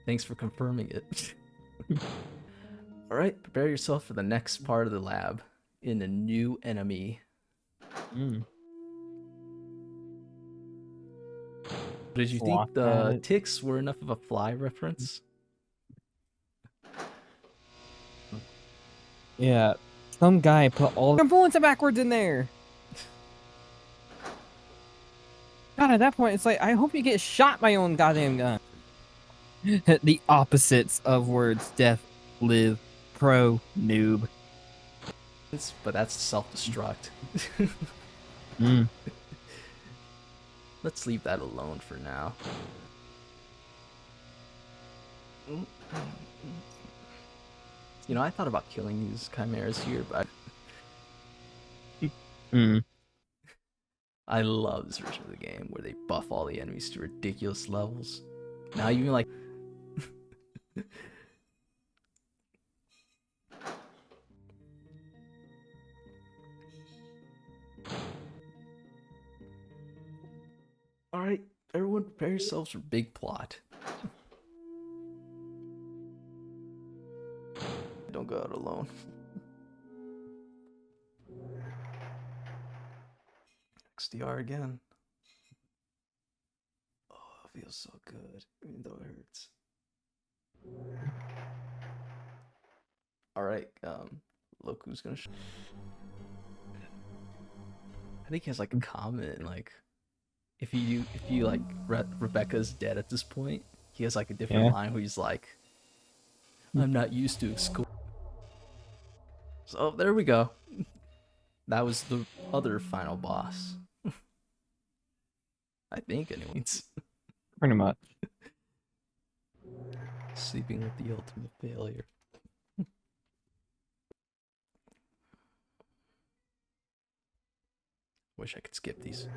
S2: Thanks for confirming it. Alright, prepare yourself for the next part of the lab in a new enemy. Did you think the ticks were enough of a fly reference?
S1: Yeah. Some guy put all the components backwards in there. God, at that point, it's like, I hope you get shot by your own goddamn gun. The opposites of words: death, live, pro, noob.
S2: But that's self-destruct.
S1: Mm.
S2: Let's leave that alone for now. You know, I thought about killing these chimeras here, but
S1: Mm.
S2: I love this version of the game where they buff all the enemies to ridiculous levels. Now you can like Alright, everyone prepare yourselves for big plot. Don't go out alone. XDR again. Oh, it feels so good, even though it hurts. Alright, look who's gonna show. I think he has like a comment, like if you like Rebecca's dead at this point, he has like a different line where he's like, I'm not used to school. So there we go. That was the other final boss. I think anyways.
S1: Pretty much.
S2: Sleeping with the ultimate failure. Wish I could skip these.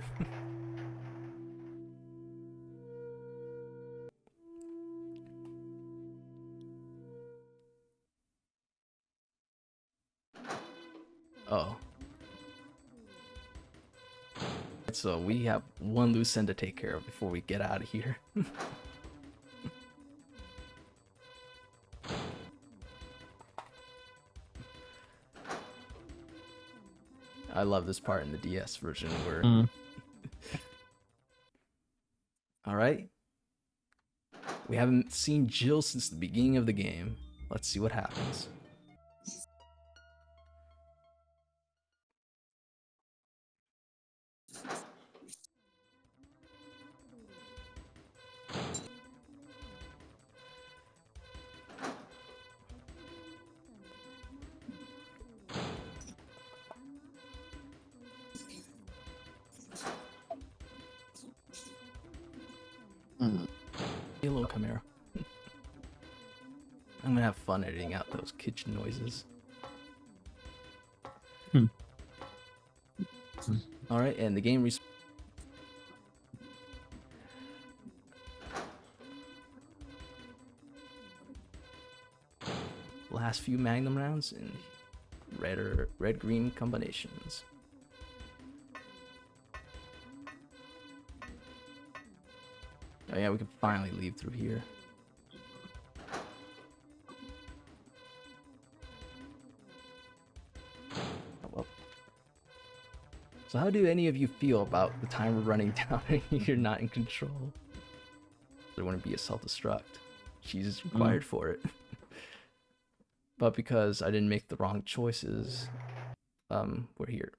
S2: Oh. So we have one loose end to take care of before we get out of here. I love this part in the DS version where... Alright. We haven't seen Jill since the beginning of the game. Let's see what happens. Hello, Chimera. I'm gonna have fun editing out those kitchen noises. Alright, and the game last few Magnum rounds in red-green combinations. Oh yeah, we can finally leave through here. Oh, well. So how do any of you feel about the timer running down and you're not in control? There wouldn't be a self-destruct. She's required for it. But because I didn't make the wrong choices, we're here.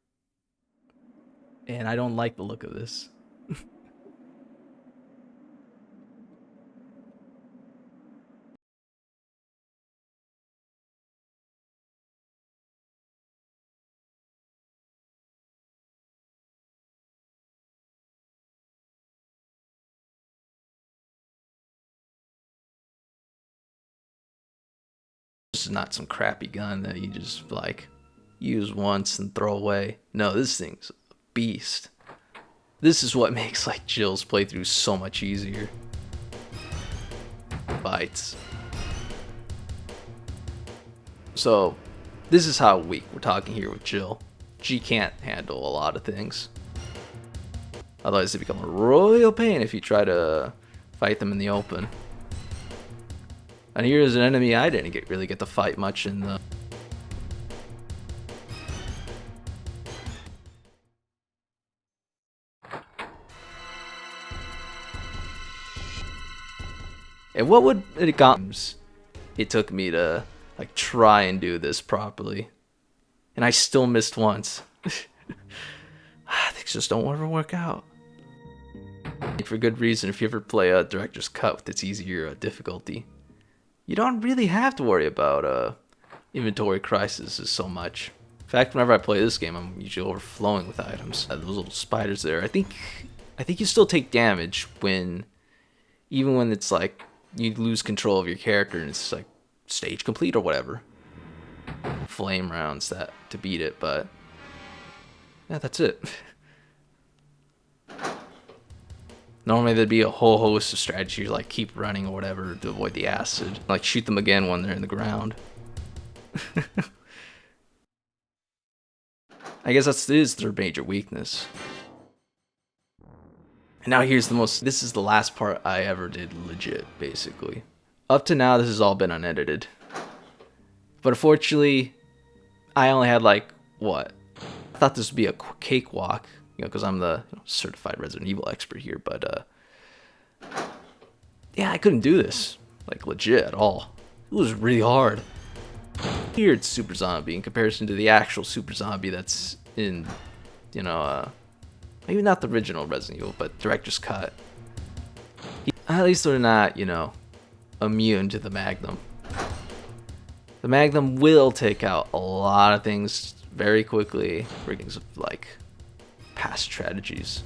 S2: And I don't like the look of this. This is not some crappy gun that you just like use once and throw away. No, this thing's a beast. This is what makes like Jill's playthrough so much easier. Bites. So this is how weak we're talking here with Jill. She can't handle a lot of things. Otherwise they become a royal pain if you try to fight them in the open. And here's an enemy I didn't really get to fight much in the... And what would it got? It took me to like try and do this properly. And I still missed once. Things just don't ever work out. For good reason, if you ever play a director's cut with its easier difficulty, you don't really have to worry about inventory crises so much. In fact, whenever I play this game, I'm usually overflowing with items. Those little spiders there. I think you still take damage even when it's like you lose control of your character and it's like stage complete or whatever. Flame rounds to beat it, but yeah, that's it. Normally there'd be a whole host of strategies like keep running or whatever to avoid the acid. Like shoot them again when they're in the ground. I guess this is their major weakness. And now here's this is the last part I ever did legit, basically. Up to now, this has all been unedited. But unfortunately, I only had like, what? I thought this would be a cakewalk, because I'm the certified Resident Evil expert here, but yeah, I couldn't do this, like legit at all. It was really hard. Here it's Super Zombie in comparison to the actual Super Zombie that's in, maybe not the original Resident Evil, but director's cut. At least they're not, immune to the Magnum. The Magnum will take out a lot of things very quickly, things of like past strategies.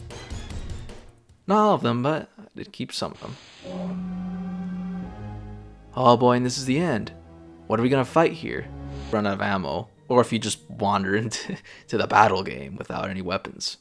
S2: Not all of them, but I did keep some of them. Oh boy, and this is the end. What are we gonna fight here? Run out of ammo, or if you just wander into the battle game without any weapons.